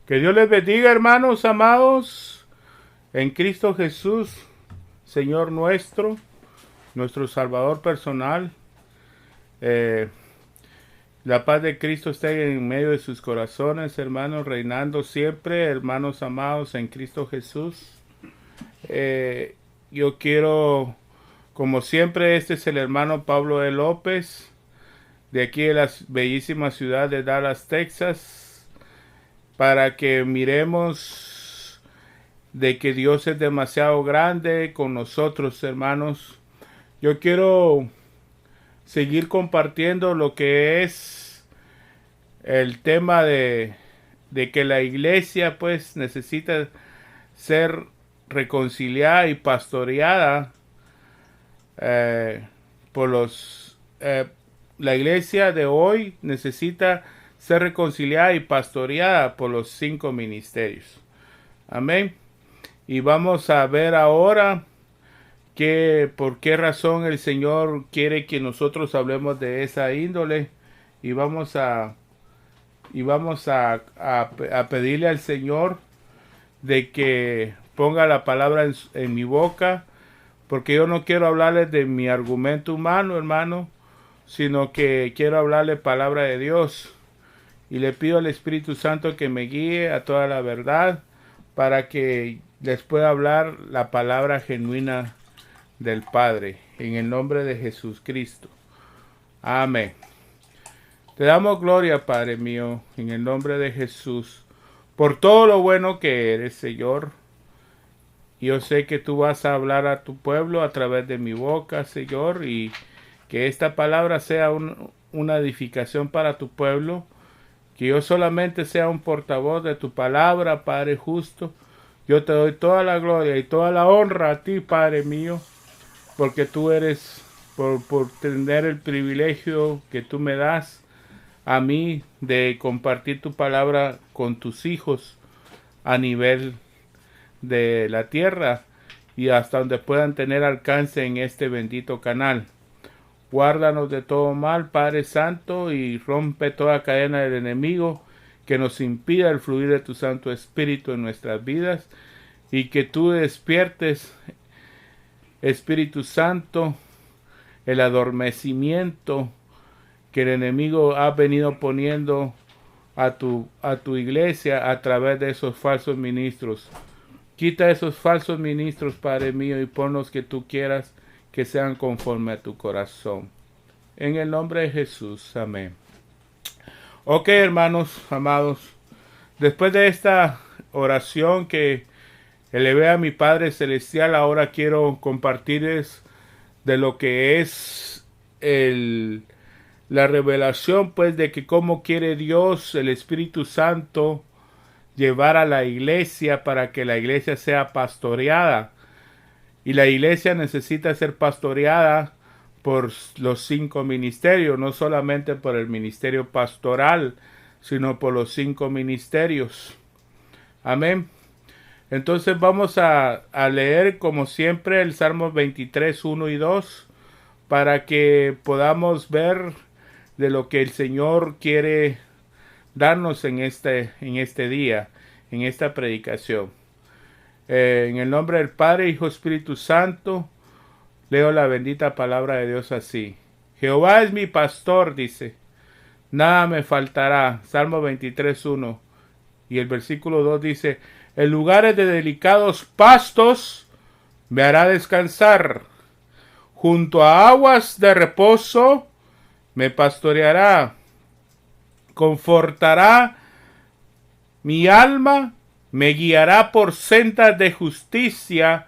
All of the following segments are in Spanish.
Que Dios les bendiga, hermanos amados, en Cristo Jesús, Señor nuestro, nuestro Salvador personal. Eh, la paz de Cristo esté en medio de sus corazones, hermanos, reinando siempre, hermanos amados, en Cristo Jesús. Yo quiero, como siempre, este es el hermano Pablo E. López, de aquí de la bellísima ciudad de Dallas, Texas, para que miremos de que Dios es demasiado grande con nosotros, hermanos. Yo quiero seguir compartiendo lo que es el tema de que la iglesia pues necesita ser reconciliada y pastoreada por los... la iglesia de hoy necesita ser reconciliada y pastoreada por los 5 ministerios. Amén. Y vamos a ver ahora por qué razón el Señor quiere que nosotros hablemos de esa índole. Y vamos a pedirle al Señor de que ponga la palabra en mi boca, porque yo no quiero hablarles de mi argumento humano, hermano, sino que quiero hablarle palabra de Dios. Y le pido al Espíritu Santo que me guíe a toda la verdad, para que les pueda hablar la palabra genuina del Padre, en el nombre de Jesucristo. Amén. Te damos gloria, Padre mío, en el nombre de Jesús, por todo lo bueno que eres, Señor. Yo sé que tú vas a hablar a tu pueblo a través de mi boca, Señor, y que esta palabra sea una edificación para tu pueblo, que yo solamente sea un portavoz de tu palabra, Padre justo. Yo te doy toda la gloria y toda la honra a ti, Padre mío, porque tú eres, por tener el privilegio que tú me das a mí de compartir tu palabra con tus hijos a nivel de la tierra y hasta donde puedan tener alcance en este bendito canal. Guárdanos de todo mal, Padre Santo, y rompe toda cadena del enemigo que nos impida el fluir de tu Santo Espíritu en nuestras vidas, y que tú despiertes, Espíritu Santo, el adormecimiento que el enemigo ha venido poniendo a tu iglesia a través de esos falsos ministros. Quita esos falsos ministros, Padre mío, y pon los que tú quieras que sean conforme a tu corazón. En el nombre de Jesús. Amén. Ok, hermanos amados. Después de esta oración que elevé a mi Padre Celestial, ahora quiero compartirles de lo que es la revelación, pues, de que cómo quiere Dios, el Espíritu Santo, llevar a la iglesia para que la iglesia sea pastoreada. Y la iglesia necesita ser pastoreada por los 5 ministerios, no solamente por el ministerio pastoral, sino por los 5 ministerios. Amén. Entonces vamos a leer como siempre el Salmo 23, 1 y 2, para que podamos ver de lo que el Señor quiere darnos en este día, en esta predicación. En el nombre del Padre, Hijo, Espíritu Santo, leo la bendita palabra de Dios así. Jehová es mi pastor, dice, nada me faltará. Salmo 23, 1. Y el versículo 2 dice, en lugares de delicados pastos me hará descansar. Junto a aguas de reposo me pastoreará. Confortará mi alma, me guiará por sendas de justicia,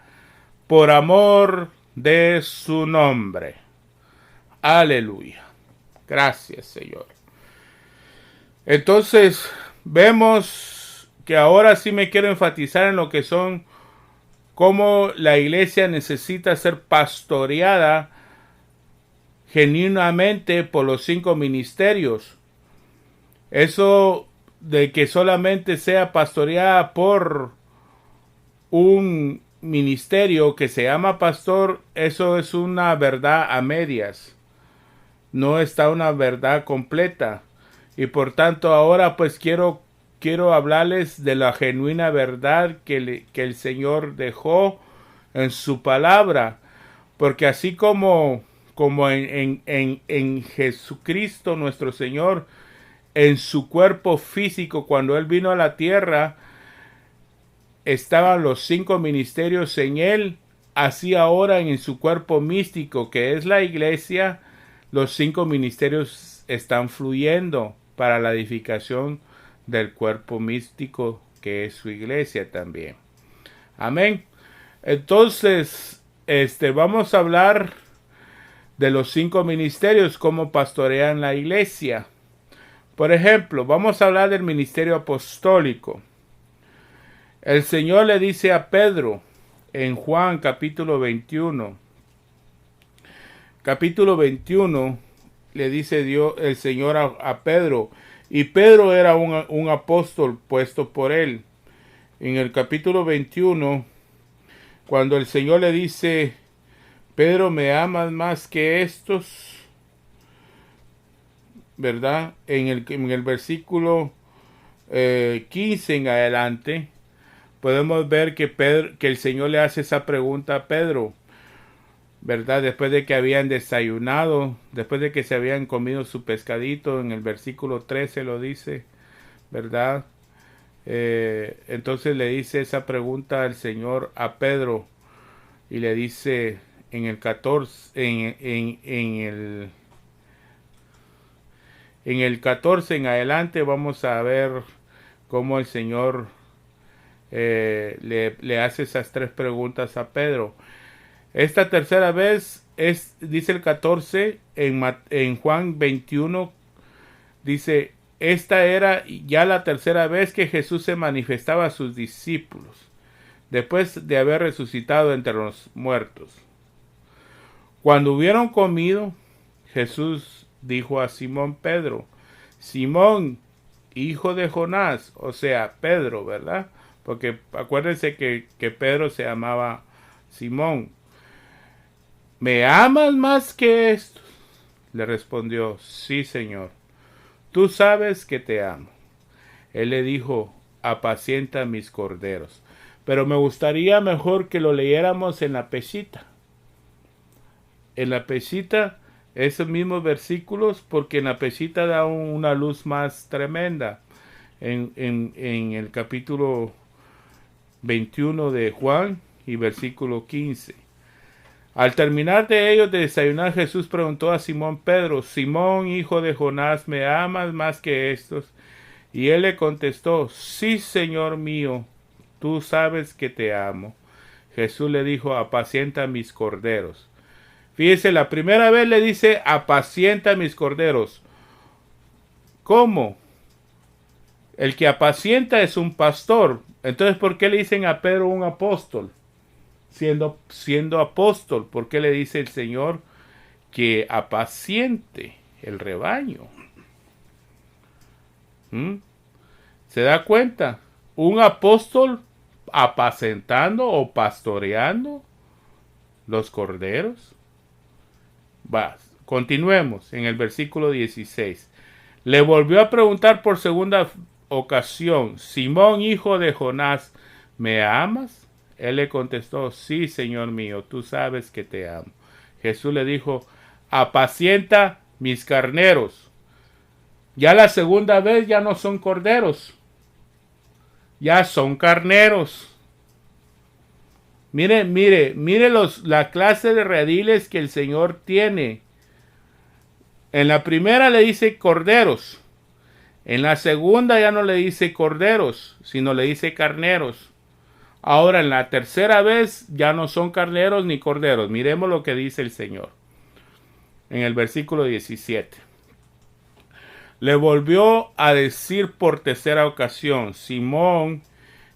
por amor de su nombre. Aleluya. Gracias, Señor. Entonces, vemos que ahora sí me quiero enfatizar en lo que son, cómo la iglesia necesita ser pastoreada genuinamente por los 5 ministerios. Eso de que solamente sea pastoreada por un ministerio que se llama pastor, eso es una verdad a medias. No está una verdad completa. Y por tanto ahora pues quiero quiero hablarles de la genuina verdad que el Señor dejó en su palabra, porque así como en Jesucristo nuestro Señor, en su cuerpo físico, cuando Él vino a la tierra, estaban los 5 ministerios en Él, así ahora en su cuerpo místico, que es la iglesia, los 5 ministerios están fluyendo para la edificación del cuerpo místico, que es su iglesia también. Amén. Entonces, vamos a hablar de los 5 ministerios, cómo pastorean la iglesia. Por ejemplo, vamos a hablar del ministerio apostólico. El Señor le dice a Pedro en Juan capítulo 21. Capítulo 21 le dice el Señor a Pedro, y Pedro era un apóstol puesto por él. En el capítulo 21, cuando el Señor le dice, Pedro, ¿me amas más que estos? ¿Verdad? En el versículo 15 en adelante, podemos ver que el Señor le hace esa pregunta a Pedro, ¿verdad? Después de que habían desayunado, después de que se habían comido su pescadito, en el versículo 13 lo dice, ¿verdad? Entonces le dice esa pregunta al Señor a Pedro, y le dice en el 14, en el 14 en adelante, vamos a ver cómo el Señor le hace esas 3 preguntas a Pedro. Esta tercera vez dice el 14 en Juan 21, dice, esta era ya la tercera vez que Jesús se manifestaba a sus discípulos, después de haber resucitado entre los muertos. Cuando hubieron comido, Jesús dijo a Simón Pedro, Simón, hijo de Jonás, o sea, Pedro, ¿verdad? Porque acuérdense que Pedro se llamaba Simón. ¿Me amas más que estos? Le respondió, sí, Señor. Tú sabes que te amo. Él le dijo, apacienta mis corderos. Pero me gustaría mejor que lo leyéramos en la Pesita. En la Pesita, esos mismos versículos, porque en la Pesita da una luz más tremenda. En el capítulo 21 de Juan y versículo 15. Al terminar de ellos de desayunar, Jesús preguntó a Simón Pedro, Simón, hijo de Jonás, ¿me amas más que estos? Y él le contestó, sí, Señor mío, tú sabes que te amo. Jesús le dijo, apacienta mis corderos. Fíjese, la primera vez le dice, apacienta mis corderos. ¿Cómo? El que apacienta es un pastor. Entonces, ¿por qué le dicen a Pedro un apóstol? Siendo apóstol, ¿por qué le dice el Señor que apaciente el rebaño? ¿Se da cuenta? Un apóstol apacentando o pastoreando los corderos. Continuemos en el versículo 16. Le volvió a preguntar por segunda ocasión, Simón, hijo de Jonás, ¿me amas? Él le contestó, sí, Señor mío, tú sabes que te amo. Jesús le dijo, apacienta mis carneros. Ya la segunda vez ya no son corderos, ya son carneros. Mire la clase de rediles que el Señor tiene. En la primera le dice corderos. En la segunda ya no le dice corderos, sino le dice carneros. Ahora en la tercera vez ya no son carneros ni corderos. Miremos lo que dice el Señor. En el versículo 17. Le volvió a decir por tercera ocasión, Simón,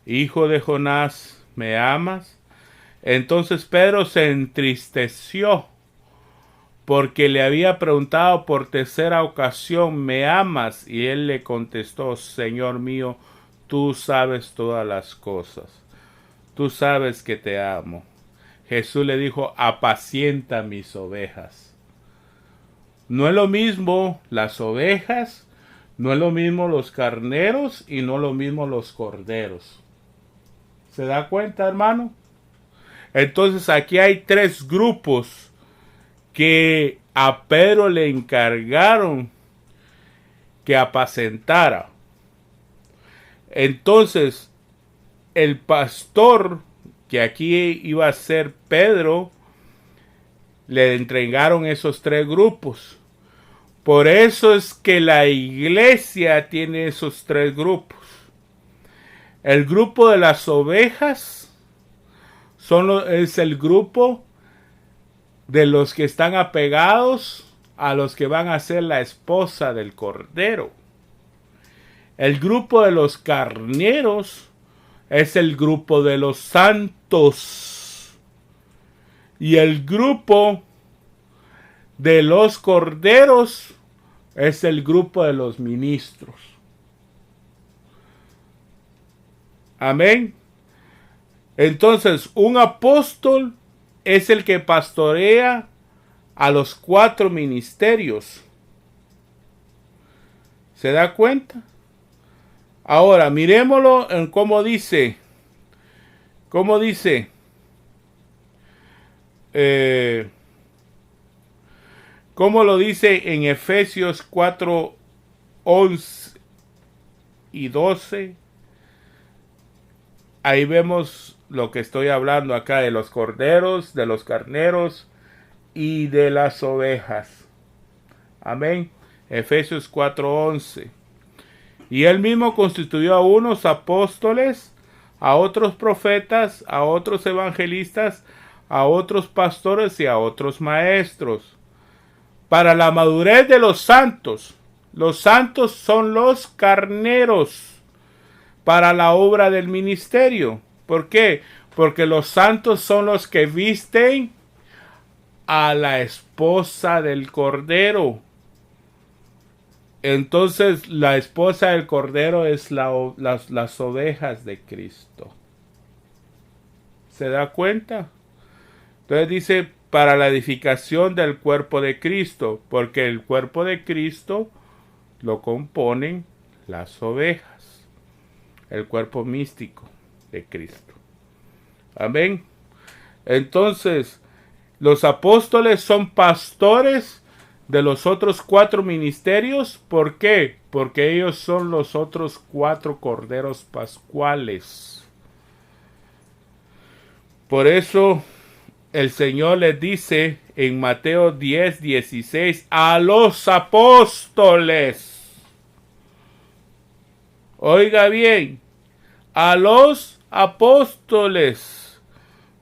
hijo de Jonás, ¿me amas? Entonces Pedro se entristeció porque le había preguntado por tercera ocasión, ¿me amas? Y él le contestó, Señor mío, tú sabes todas las cosas. Tú sabes que te amo. Jesús le dijo, apacienta mis ovejas. No es lo mismo las ovejas No es lo mismo los carneros y no es lo mismo los corderos. ¿Se da cuenta, hermano? Entonces aquí hay 3 grupos que a Pedro le encargaron que apacentara. Entonces, el pastor, que aquí iba a ser Pedro, le entregaron esos 3 grupos. Por eso es que la iglesia tiene esos 3 grupos. El grupo de las ovejas es el grupo de los que están apegados a los que van a ser la esposa del Cordero. El grupo de los carneros es el grupo de los santos. Y el grupo de los corderos es el grupo de los ministros. Amén. Entonces, un apóstol es el que pastorea a los 4 ministerios. ¿Se da cuenta? Ahora, miremoslo en cómo dice. ¿Cómo dice? ¿Cómo lo dice en Efesios 4, 11 y 12? Ahí vemos lo que estoy hablando acá de los corderos, de los carneros y de las ovejas. Amén. Efesios 4:11. Y él mismo constituyó a unos apóstoles, a otros profetas, a otros evangelistas, a otros pastores y a otros maestros, para la madurez de los santos. Los santos son los carneros para la obra del ministerio. ¿Por qué? Porque los santos son los que visten a la esposa del Cordero. Entonces la esposa del Cordero es las ovejas de Cristo. ¿Se da cuenta? Entonces dice, para la edificación del cuerpo de Cristo, porque el cuerpo de Cristo lo componen las ovejas, el cuerpo místico de Cristo. Amén. Entonces, los apóstoles son pastores de los otros 4 ministerios. ¿Por qué? Porque ellos son los otros 4 corderos pascuales. Por eso el Señor les dice en Mateo 10:16 a los apóstoles. Oiga bien, a los apóstoles.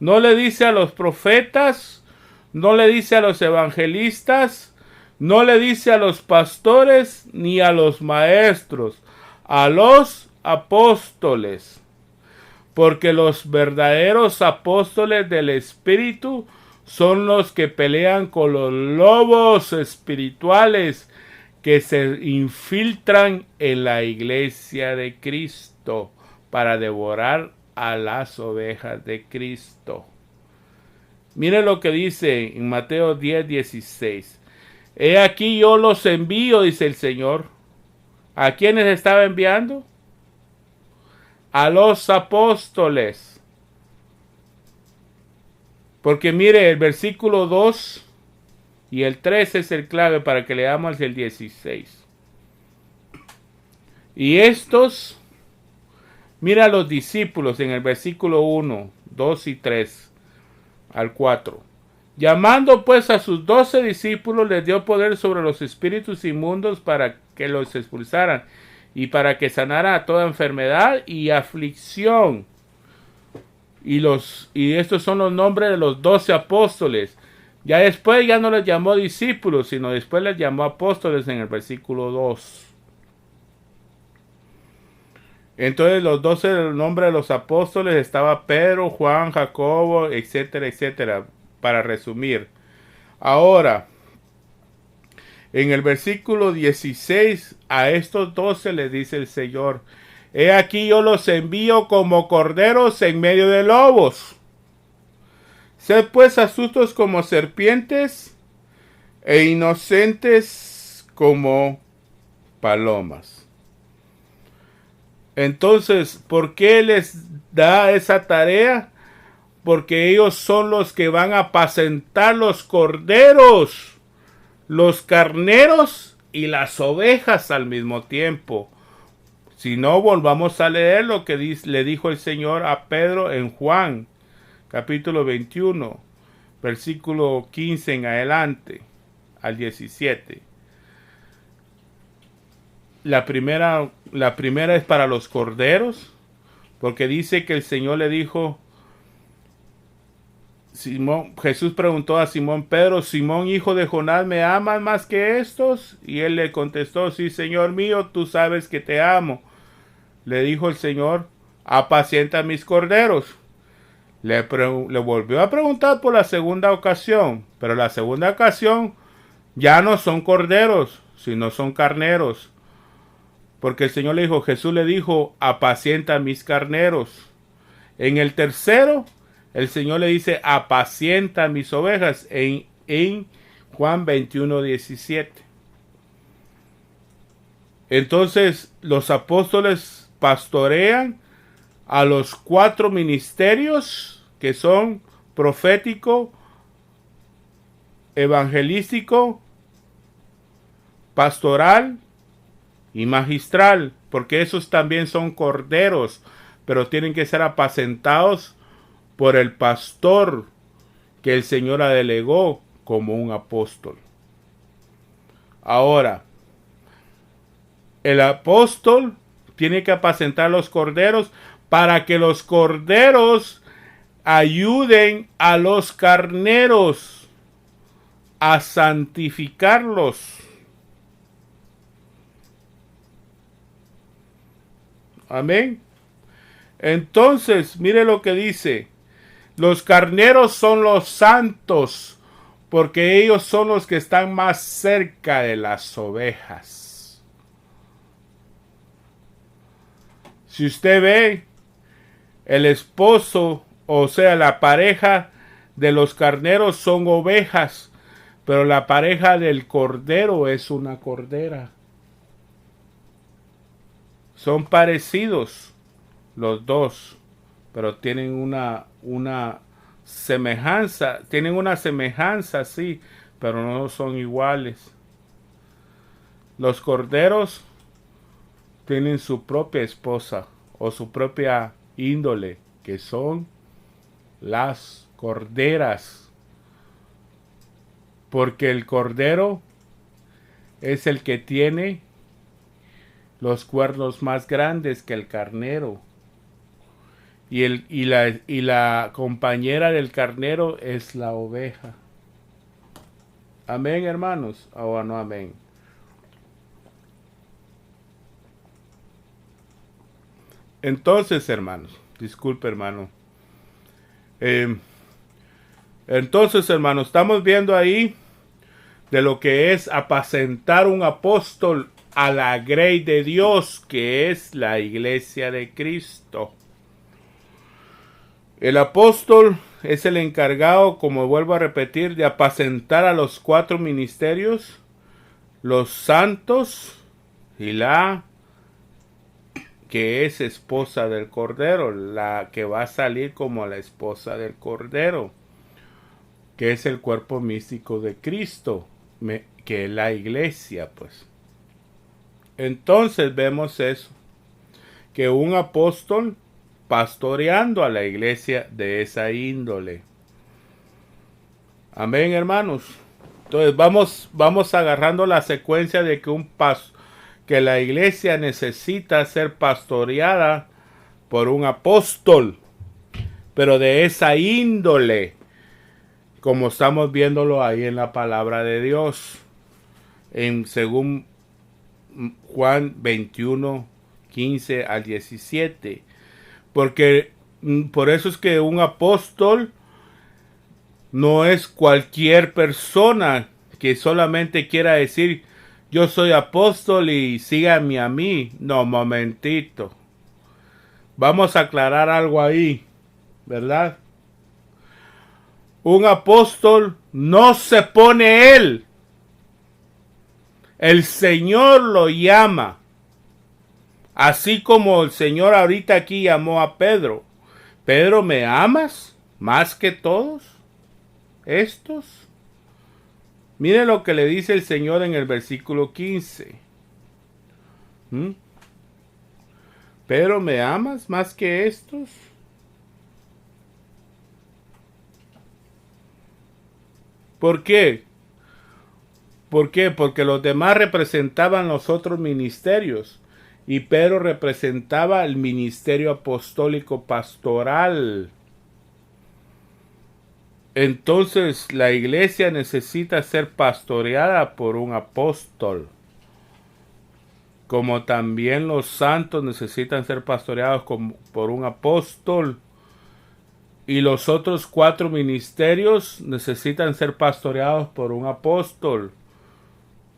No le dice a los profetas, no le dice a los evangelistas, no le dice a los pastores ni a los maestros, a los apóstoles. Porque los verdaderos apóstoles del Espíritu son los que pelean con los lobos espirituales que se infiltran en la iglesia de Cristo para devorar a las ovejas de Cristo. Mire lo que dice en Mateo 10:16. He aquí yo los envío, dice el Señor. ¿A quiénes estaba enviando? A los apóstoles. Porque mire, el versículo 2 y el 3 es el clave para que leamos el 16. Y estos, mira a los discípulos en el versículo 1, 2 y 3 al 4. Llamando pues a sus 12 discípulos, les dio poder sobre los espíritus inmundos para que los expulsaran y para que sanara a toda enfermedad y aflicción. Y estos son los nombres de los 12 apóstoles. Ya después ya no les llamó discípulos, sino después les llamó apóstoles en el versículo 2. Entonces los 12 del nombre de los apóstoles estaba Pedro, Juan, Jacobo, etcétera, etcétera, para resumir. Ahora, en el versículo 16, a estos 12 les dice el Señor, he aquí yo los envío como corderos en medio de lobos. Sed pues astutos como serpientes e inocentes como palomas. Entonces, ¿por qué les da esa tarea? Porque ellos son los que van a apacentar los corderos, los carneros y las ovejas al mismo tiempo. Si no, volvamos a leer lo que le dijo el Señor a Pedro en Juan, capítulo 21, versículo 15 en adelante, al 17. La primera es para los corderos, porque dice que el Señor le dijo, Jesús preguntó a Simón Pedro, Simón, hijo de Jonás, ¿me amas más que estos? Y él le contestó, sí, Señor mío, tú sabes que te amo. Le dijo el Señor, apacienta mis corderos. Le volvió a preguntar por la segunda ocasión, pero la segunda ocasión ya no son corderos, sino son carneros. Porque el Señor le dijo, Jesús le dijo, apacienta mis carneros. En el tercero, el Señor le dice, apacienta mis ovejas, en Juan 21, 17. Entonces, los apóstoles pastorean a los 4 ministerios que son profético, evangelístico, pastoral y magistral, porque esos también son corderos, pero tienen que ser apacentados por el pastor que el Señor delegó como un apóstol. Ahora, el apóstol tiene que apacentar los corderos para que los corderos ayuden a los carneros a santificarlos. Amén. Entonces, mire lo que dice. Los carneros son los santos, porque ellos son los que están más cerca de las ovejas. Si usted ve, el esposo, o sea, la pareja de los carneros son ovejas, pero la pareja del cordero es una cordera. Son parecidos los dos, pero tienen una semejanza, sí, pero no son iguales. Los corderos tienen su propia esposa o su propia índole, que son las corderas, porque el cordero es el que tiene los cuernos más grandes que el carnero, y la compañera del carnero es la oveja. Amén, hermanos, o no amén. Entonces, hermanos, disculpe, hermano. Entonces, hermanos, estamos viendo ahí de lo que es apacentar un apóstol a la grey de Dios, que es la iglesia de Cristo. El apóstol es el encargado, como vuelvo a repetir, de apacentar a los 4 ministerios, los santos y la que es esposa del Cordero, la que va a salir como la esposa del Cordero, que es el cuerpo místico de Cristo, que es la iglesia, pues. Entonces vemos eso, que un apóstol pastoreando a la iglesia de esa índole. Amén, hermanos. Entonces vamos agarrando la secuencia de que la iglesia necesita ser pastoreada por un apóstol, pero de esa índole, como estamos viéndolo ahí en la palabra de Dios, según Juan 21, 15 al 17. Porque por eso es que un apóstol no es cualquier persona que solamente quiera decir, yo soy apóstol y síganme a mí. No, momentito. Vamos a aclarar algo ahí, ¿verdad? Un apóstol no se pone él El Señor lo llama. Así como el Señor ahorita aquí llamó a Pedro. Pedro, ¿me amas más que todos estos? Mire lo que le dice el Señor en el versículo 15. Pedro, ¿me amas más que estos? ¿Por qué? ¿Por qué? Porque los demás representaban los otros ministerios y Pedro representaba el ministerio apostólico pastoral. Entonces la iglesia necesita ser pastoreada por un apóstol, como también los santos necesitan ser pastoreados por un apóstol, y los otros 4 ministerios necesitan ser pastoreados por un apóstol.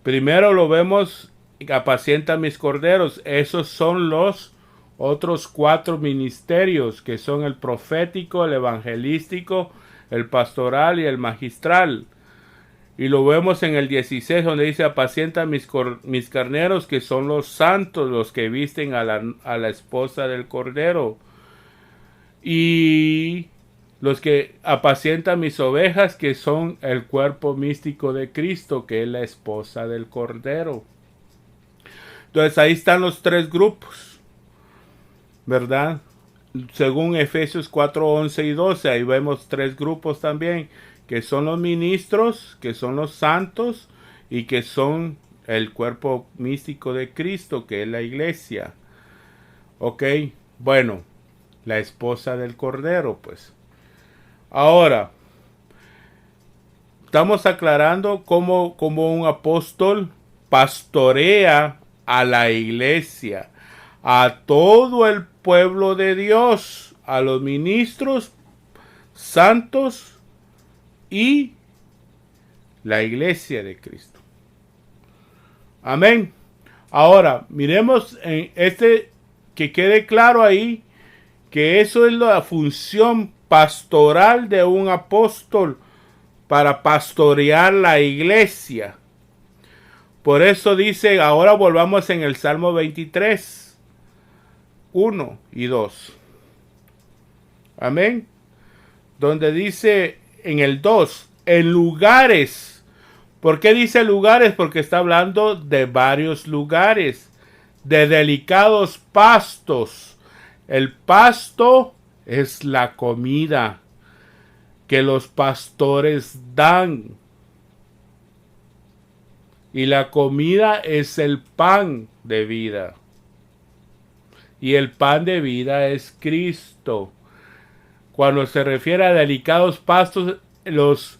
Primero lo vemos, apacienta mis corderos. Esos son los otros 4 ministerios, que son el profético, el evangelístico, el pastoral y el magistral. Y lo vemos en el 16, donde dice, apacienta mis carneros, que son los santos, los que visten a la esposa del cordero. Y los que apacientan mis ovejas, que son el cuerpo místico de Cristo, que es la esposa del Cordero. Entonces ahí están los 3 grupos, ¿verdad? Según Efesios 4, 11 y 12, ahí vemos 3 grupos también, que son los ministros, que son los santos, y que son el cuerpo místico de Cristo, que es la iglesia. Ok, bueno, la esposa del Cordero, pues. Ahora, estamos aclarando cómo un apóstol pastorea a la iglesia, a todo el pueblo de Dios, a los ministros santos y la iglesia de Cristo. Amén. Ahora, miremos en que quede claro ahí que eso es la función pastoral de un apóstol para pastorear la iglesia. Por eso dice, ahora volvamos en el Salmo 23, 1 y 2. Amén. Donde dice en el 2, en lugares. ¿Por qué dice lugares? Porque está hablando de varios lugares, de delicados pastos. El pasto es la comida que los pastores dan. Y la comida es el pan de vida. Y el pan de vida es Cristo. Cuando se refiere a delicados pastos, los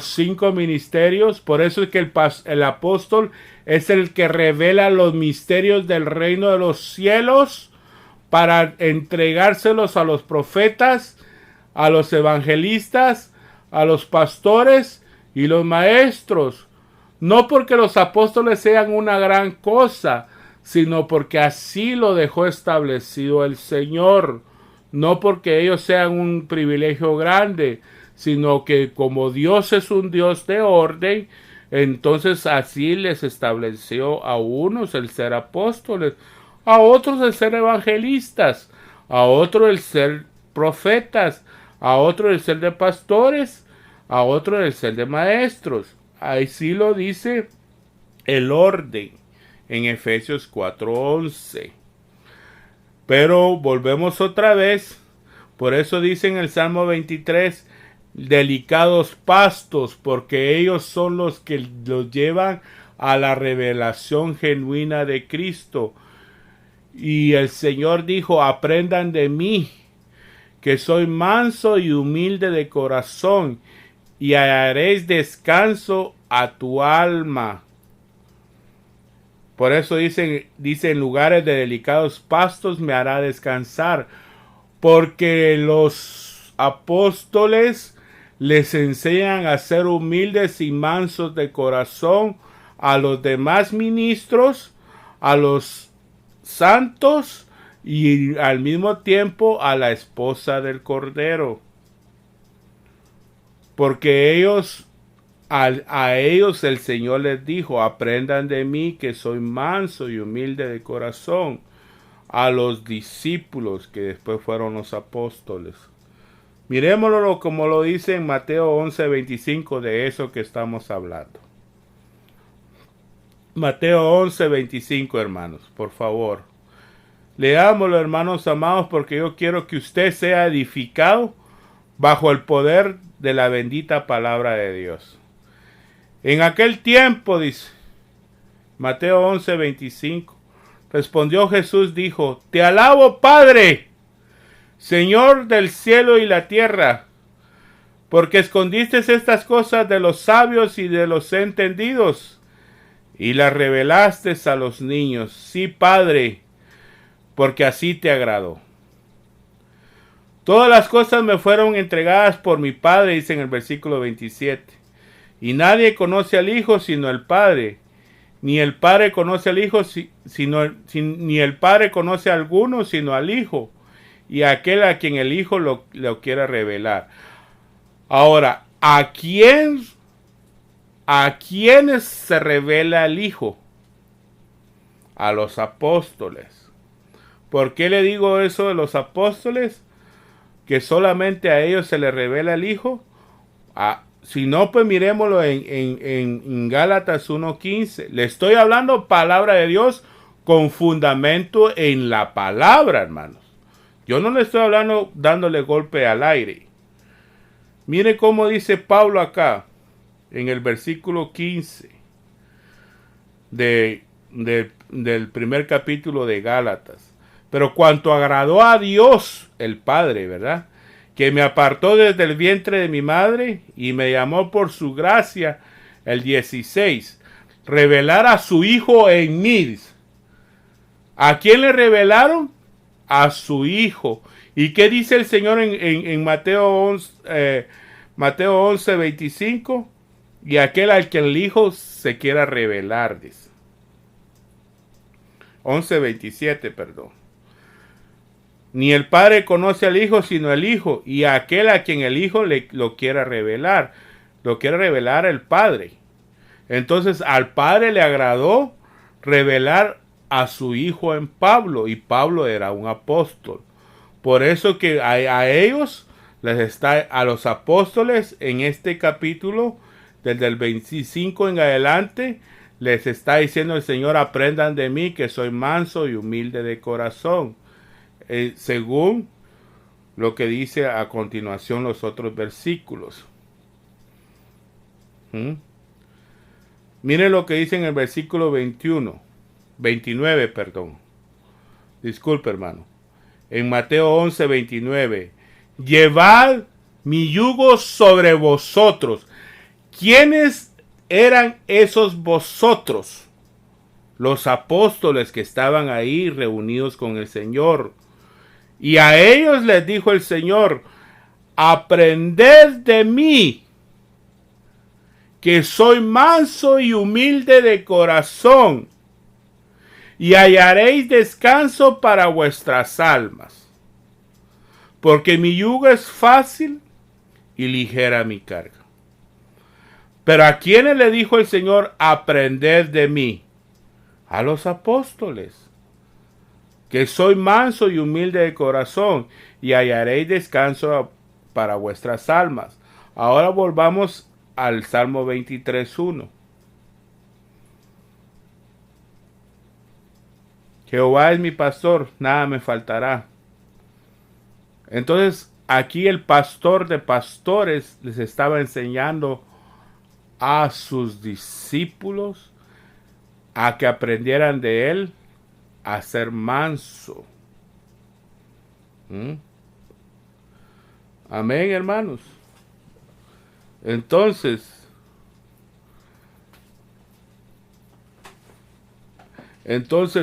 5 ministerios, por eso es que el apóstol es el que revela los misterios del reino de los cielos para entregárselos a los profetas, a los evangelistas, a los pastores y los maestros. No porque los apóstoles sean una gran cosa, sino porque así lo dejó establecido el Señor. No porque ellos sean un privilegio grande, sino que como Dios es un Dios de orden, entonces así les estableció a unos el ser apóstoles, a otros el ser evangelistas, a otros el ser profetas, a otros el ser de pastores, a otros el ser de maestros. Así lo dice el orden en Efesios 4:11. Pero volvemos otra vez, por eso dice en el Salmo 23, delicados pastos, porque ellos son los que los llevan a la revelación genuina de Cristo. Y el Señor dijo, aprendan de mí, que soy manso y humilde de corazón, y haréis descanso a tu alma. Por eso dice en lugares de delicados pastos me hará descansar, porque los apóstoles les enseñan a ser humildes y mansos de corazón a los demás ministros, a los santos y al mismo tiempo a la esposa del Cordero. Porque ellos A ellos el Señor les dijo, aprendan de mí que soy manso y humilde de corazón. A los discípulos que después fueron los apóstoles. Miremoslo como lo dice en Mateo 11:25 de eso que estamos hablando. Mateo 11:25, hermanos, por favor. Leámoslo, hermanos amados, porque yo quiero que usted sea edificado bajo el poder de la bendita palabra de Dios. En aquel tiempo, dice Mateo 11:25, respondió Jesús, dijo, te alabo, Padre, Señor del cielo y la tierra, porque escondiste estas cosas de los sabios y de los entendidos, y las revelaste a los niños. Sí, Padre, porque así te agradó. Todas las cosas me fueron entregadas por mi Padre, dice en el versículo 27. Y nadie conoce al Hijo sino el Padre. Ni el Padre conoce al Hijo, ni el Padre conoce a alguno sino al Hijo. Y a aquel a quien el Hijo lo quiera revelar. Ahora, ¿a quiénes se revela el Hijo? A los apóstoles. ¿Por qué le digo eso de los apóstoles? Que solamente a ellos se les revela el Hijo. Si no, pues miremoslo en Gálatas 1:15. Le estoy hablando palabra de Dios con fundamento en la palabra, hermanos. Yo no le estoy hablando dándole golpe al aire. Mire cómo dice Pablo acá, en el versículo 15 del primer capítulo de Gálatas. Pero cuanto agradó a Dios, el Padre, ¿verdad?, que me apartó desde el vientre de mi madre y me llamó por su gracia, el 16, revelar a su Hijo en mí. ¿A quién le revelaron? A su Hijo. ¿Y qué dice el Señor en Mateo 11:25? Y aquel al que el Hijo se quiera revelar, dice. 11:27, perdón. Ni el Padre conoce al Hijo sino el Hijo, y a aquel a quien el Hijo lo quiera revelar. Lo quiere revelar el Padre. Entonces al Padre le agradó revelar a su Hijo en Pablo, y Pablo era un apóstol. Por eso que a ellos les está, a los apóstoles en este capítulo, desde el 25 en adelante, les está diciendo el Señor, aprendan de mí que soy manso y humilde de corazón. Según lo que dice a continuación los otros versículos. Miren lo que dice en el versículo 29, perdón. Disculpe, hermano. En Mateo 11:29. Llevad mi yugo sobre vosotros. ¿Quiénes eran esos vosotros? Los apóstoles que estaban ahí reunidos con el Señor. Y a ellos les dijo el Señor, aprended de mí, que soy manso y humilde de corazón, y hallaréis descanso para vuestras almas, porque mi yugo es fácil y ligera mi carga. Pero ¿a quiénes le dijo el Señor, aprended de mí? A los apóstoles. Que soy manso y humilde de corazón, y hallaréis descanso para vuestras almas. Ahora volvamos al Salmo 23:1. Jehová es mi pastor, nada me faltará. Entonces, aquí el pastor de pastores les estaba enseñando a sus discípulos a que aprendieran de él a ser manso. Amén, hermanos. Entonces,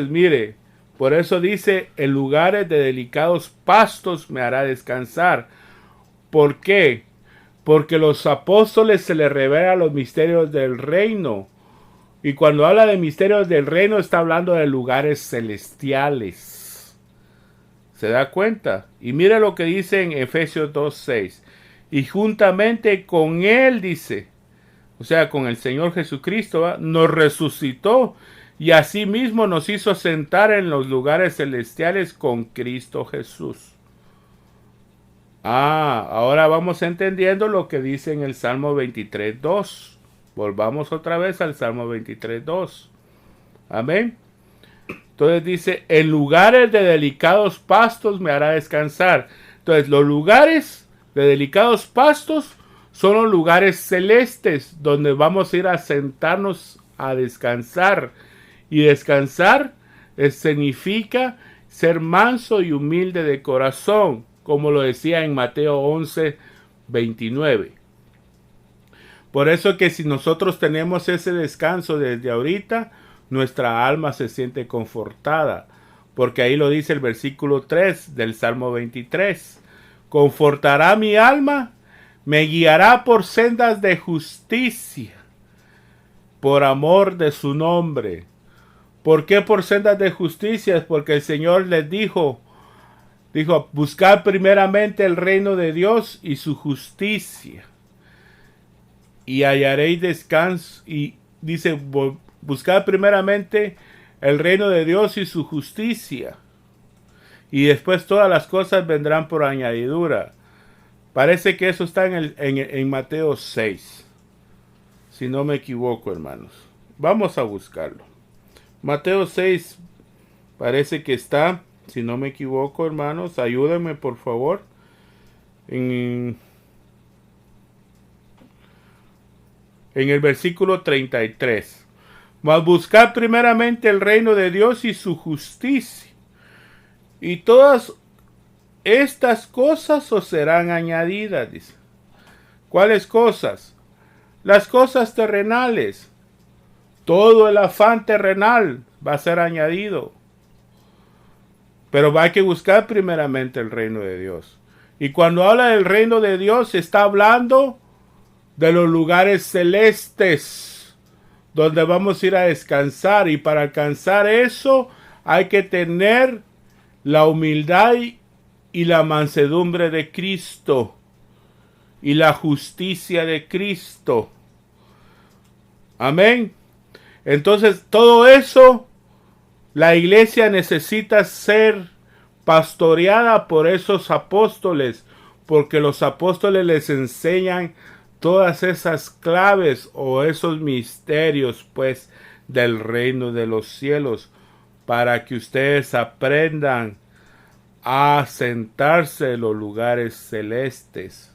mire, por eso dice, en lugares de delicados pastos me hará descansar. ¿Por qué? Porque los apóstoles se les revelan los misterios del reino. Y cuando habla de misterios del reino, está hablando de lugares celestiales. ¿Se da cuenta? Y mire lo que dice en Efesios 2:6. Y juntamente con él, dice, o sea, con el Señor Jesucristo, ¿va? Nos resucitó y asimismo nos hizo sentar en los lugares celestiales con Cristo Jesús. Ahora vamos entendiendo lo que dice en el Salmo 23:2. Volvamos otra vez al Salmo 23:2. Amén. Entonces dice, en lugares de delicados pastos me hará descansar. Entonces los lugares de delicados pastos son los lugares celestes donde vamos a ir a sentarnos a descansar. Y descansar significa ser manso y humilde de corazón, como lo decía en Mateo 11:29. Por eso que si nosotros tenemos ese descanso desde ahorita, nuestra alma se siente confortada, porque ahí lo dice el versículo 3 del Salmo 23. Confortará mi alma, me guiará por sendas de justicia, por amor de su nombre. ¿Por qué por sendas de justicia? Porque el Señor les dijo, buscad primeramente el reino de Dios y su justicia, y hallaréis descanso. Y dice, buscad primeramente el reino de Dios y su justicia, y después todas las cosas vendrán por añadidura. Parece que eso está en Mateo 6, si no me equivoco, hermanos. Vamos a buscarlo. Mateo 6 parece que está, si no me equivoco, hermanos. Ayúdenme, por favor. En el versículo 33. Mas buscad primeramente el reino de Dios y su justicia, y todas estas cosas os serán añadidas, dice. ¿Cuáles cosas? Las cosas terrenales. Todo el afán terrenal va a ser añadido. Pero hay que buscar primeramente el reino de Dios. Y cuando habla del reino de Dios, está hablando de los lugares celestes, donde vamos a ir a descansar. Y para alcanzar eso, hay que tener la humildad y la mansedumbre de Cristo, y la justicia de Cristo. Amén. Entonces, todo eso, la iglesia necesita ser pastoreada por esos apóstoles, porque los apóstoles les enseñan todas esas claves o esos misterios, pues, del reino de los cielos, para que ustedes aprendan a sentarse en los lugares celestes.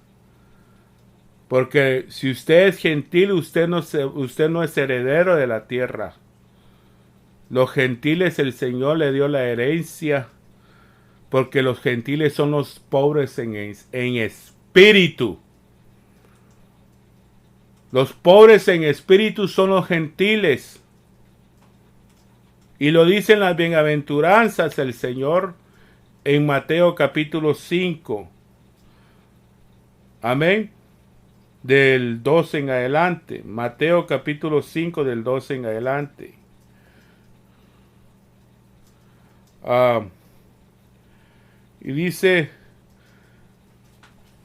Porque si usted es gentil, usted no es heredero de la tierra. Los gentiles el Señor le dio la herencia, porque los gentiles son los pobres en espíritu. Los pobres en espíritu son los gentiles. Y lo dicen las bienaventuranzas el Señor en Mateo capítulo 5. Amén. Del 12 en adelante. Mateo capítulo 5 del 12 en adelante. Y dice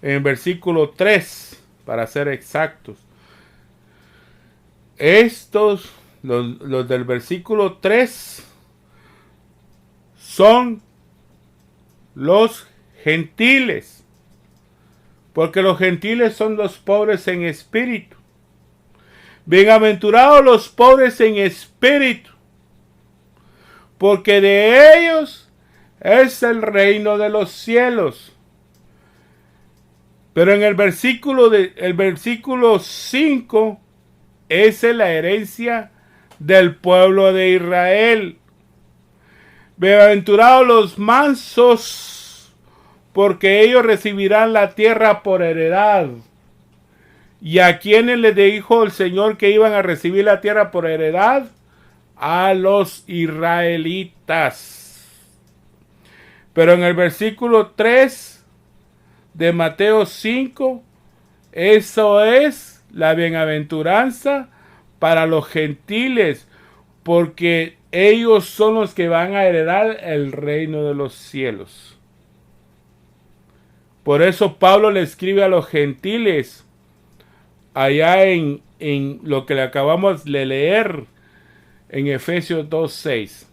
en versículo 3, para ser exactos. Estos, los del versículo 3, son los gentiles. Porque los gentiles son los pobres en espíritu. Bienaventurados los pobres en espíritu, porque de ellos es el reino de los cielos. Pero en el versículo 5 es la herencia del pueblo de Israel. Bienaventurados los mansos, porque ellos recibirán la tierra por heredad. ¿Y a quiénes les dijo el Señor que iban a recibir la tierra por heredad? A los israelitas. Pero en el versículo 3 de Mateo 5, eso es la bienaventuranza para los gentiles, porque ellos son los que van a heredar el reino de los cielos. Por eso Pablo le escribe a los gentiles allá en en lo que le acabamos de leer en Efesios 2:6.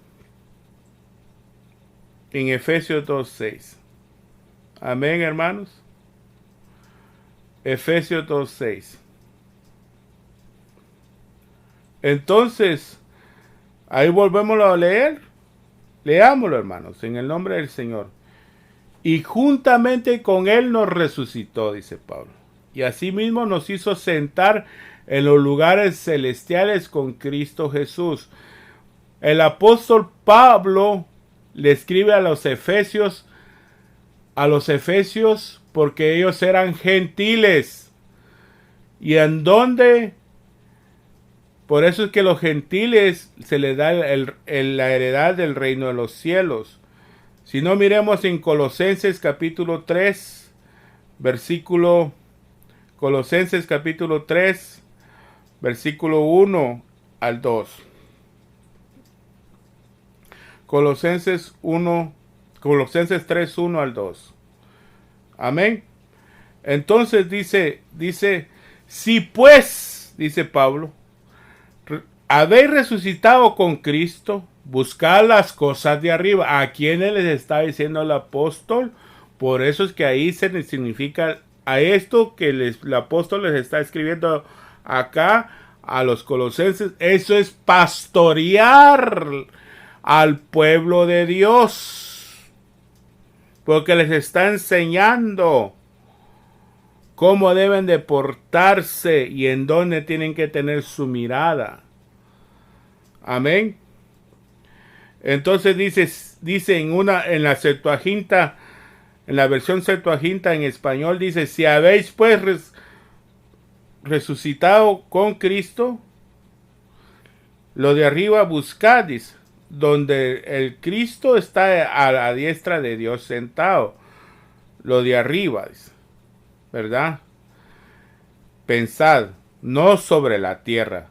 En Efesios 2:6. Amén, hermanos. Efesios 2:6. Entonces, ahí volvemos a leer. Leámoslo, hermanos, en el nombre del Señor. Y juntamente con él nos resucitó, dice Pablo. Y asimismo nos hizo sentar en los lugares celestiales con Cristo Jesús. El apóstol Pablo le escribe a los efesios porque ellos eran gentiles. ¿Y en dónde? Por eso es que los gentiles se les da la heredad del reino de los cielos. Si no, miremos en Colosenses capítulo 3, Colosenses capítulo 3, versículo 1 al 2. Colosenses 3, 1 al 2. Amén. Entonces dice, si pues, dice Pablo, habéis resucitado con Cristo, buscad las cosas de arriba. ¿A quiénes les está diciendo el apóstol? Por eso es que ahí se significa a esto que el apóstol les está escribiendo acá a los colosenses. Eso es pastorear al pueblo de Dios, porque les está enseñando cómo deben de portarse y en dónde tienen que tener su mirada. Amén. Entonces dice en la Septuaginta, en la versión Septuaginta en español, dice, si habéis pues resucitado con Cristo, lo de arriba buscad, dice, donde el Cristo está a la diestra de Dios sentado. Lo de arriba, dice, ¿verdad? Pensad, no sobre la tierra.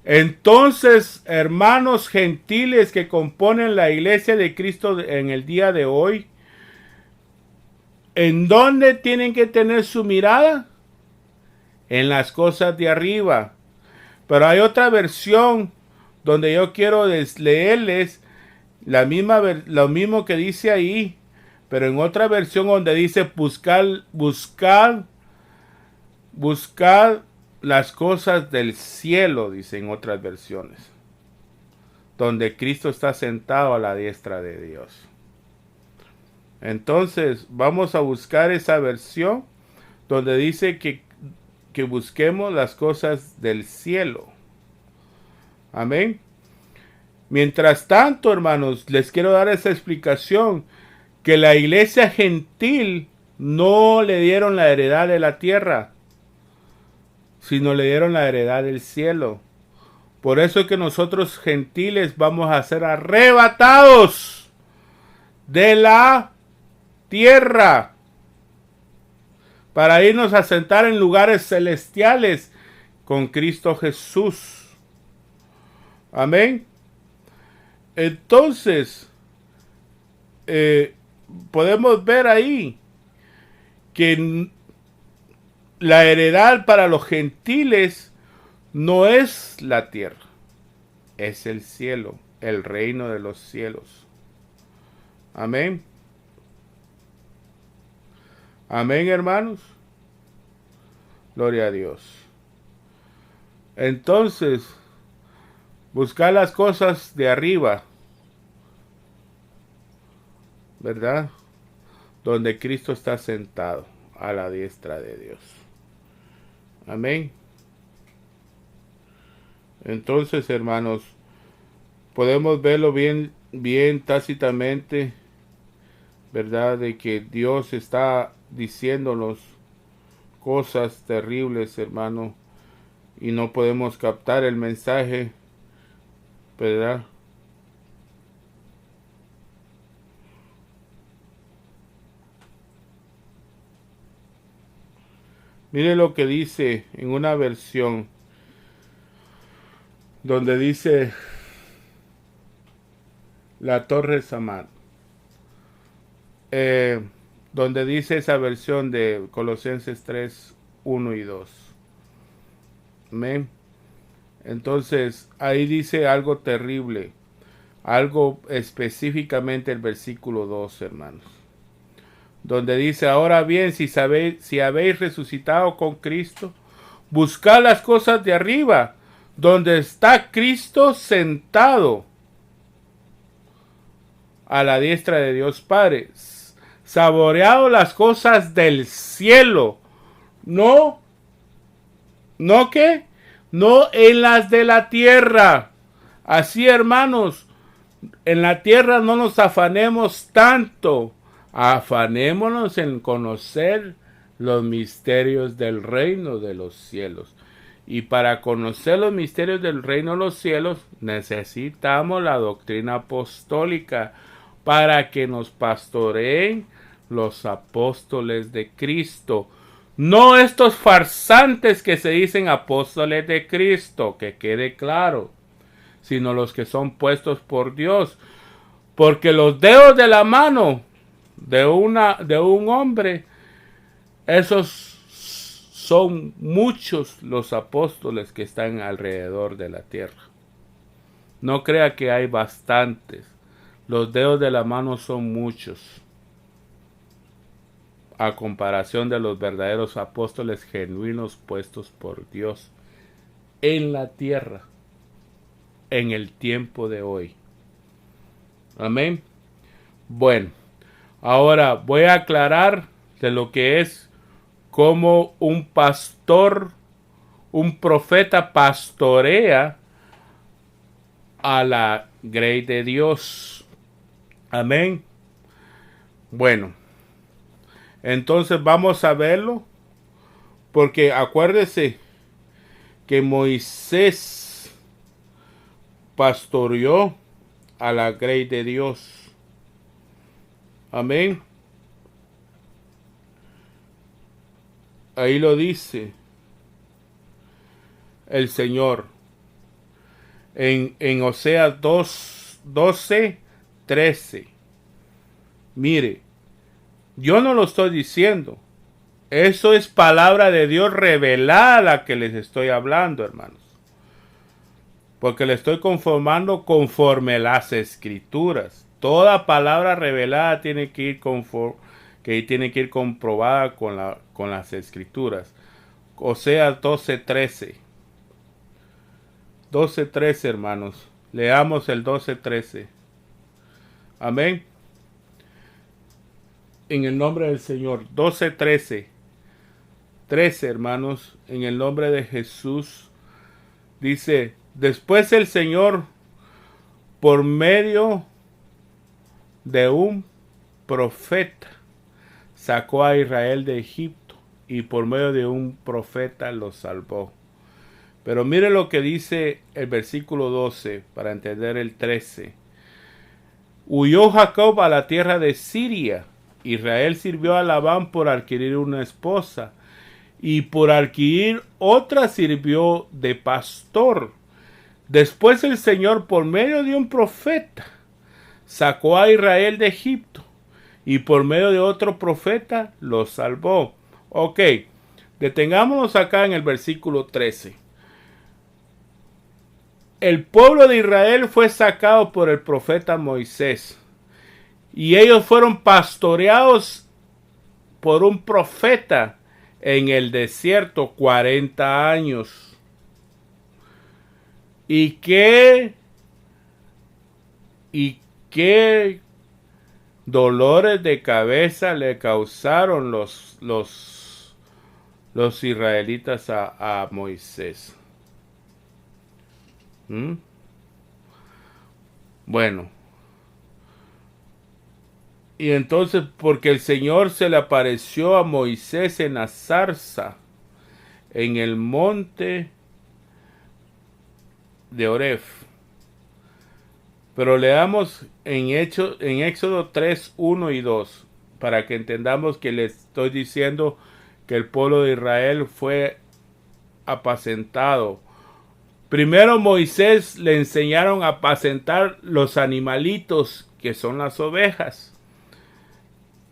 Entonces, hermanos gentiles que componen la iglesia de Cristo en el día de hoy, ¿en dónde tienen que tener su mirada? En las cosas de arriba. Pero hay otra versión donde yo quiero leerles lo mismo que dice ahí, pero en otra versión donde dice buscar las cosas del cielo, dice en otras versiones, donde Cristo está sentado a la diestra de Dios. Entonces vamos a buscar esa versión donde dice que busquemos las cosas del cielo. Amén. Mientras tanto, hermanos, les quiero dar esa explicación, que la iglesia gentil no le dieron la heredad de la tierra, sino le dieron la heredad del cielo. Por eso es que nosotros gentiles vamos a ser arrebatados de la tierra para irnos a sentar en lugares celestiales con Cristo Jesús. Amén. Entonces, podemos ver ahí que la heredad para los gentiles no es la tierra, es el cielo, el reino de los cielos. Amén. Amén, hermanos. Gloria a Dios. Entonces, buscar las cosas de arriba, ¿verdad? Donde Cristo está sentado a la diestra de Dios. Amén. Entonces, hermanos, podemos verlo bien tácitamente, ¿verdad? De que Dios está diciéndonos cosas terribles, hermano, y no podemos captar el mensaje, ¿verdad? Mire lo que dice en una versión donde dice la Torre Samad, donde dice esa versión de Colosenses 3, 1 y 2. Amén. Entonces, ahí dice algo terrible, algo específicamente el versículo 2, hermanos, donde dice, ahora bien, si habéis resucitado con Cristo, buscad las cosas de arriba, donde está Cristo sentado a la diestra de Dios Padre, saboreado las cosas del cielo, no qué, no en las de la tierra. Así, hermanos, en la tierra no nos afanemos tanto, afanémonos en conocer los misterios del reino de los cielos. Y para conocer los misterios del reino de los cielos necesitamos la doctrina apostólica para que nos pastoreen los apóstoles de Cristo. No estos farsantes que se dicen apóstoles de Cristo, que quede claro, sino los que son puestos por Dios. Porque los dedos de la mano de un hombre, esos son muchos los apóstoles que están alrededor de la tierra. No crea que hay bastantes. Los dedos de la mano son muchos, a comparación de los verdaderos apóstoles genuinos puestos por Dios en la tierra, en el tiempo de hoy. Amén. Bueno, ahora voy a aclarar de lo que es como un pastor, un profeta pastorea a la grey de Dios. Amén. Bueno, entonces vamos a verlo, porque acuérdese que Moisés pastoreó a la grey de Dios. Amén. Ahí lo dice el Señor en Oseas 12:13. Mire, yo no lo estoy diciendo. Eso es palabra de Dios revelada que les estoy hablando, hermanos. Porque le estoy conformando conforme las escrituras. Toda palabra revelada tiene que ir comprobada con las escrituras. Oseas 12:13. 12:13, hermanos. Leamos el 12:13. Amén. En el nombre del Señor. 12:13. 13, hermanos. En el nombre de Jesús. Dice, después el Señor, por medio de un profeta, sacó a Israel de Egipto y por medio de un profeta los salvó. Pero mire lo que dice el versículo 12 para entender el 13. Huyó Jacob a la tierra de Siria. Israel sirvió a Labán por adquirir una esposa y por adquirir otra sirvió de pastor. Después el Señor, por medio de un profeta, sacó a Israel de Egipto y por medio de otro profeta los salvó. Ok, detengámonos acá en el versículo 13. El pueblo de Israel fue sacado por el profeta Moisés y ellos fueron pastoreados por un profeta en el desierto 40 años. ¿Y qué dolores de cabeza le causaron los israelitas a Moisés? Bueno, y entonces porque el Señor se le apareció a Moisés en la zarza en el monte de Oreb. Pero leamos en Éxodo 3, 1 y 2 para que entendamos que le estoy diciendo que el pueblo de Israel fue apacentado. Primero Moisés le enseñaron a apacentar los animalitos que son las ovejas.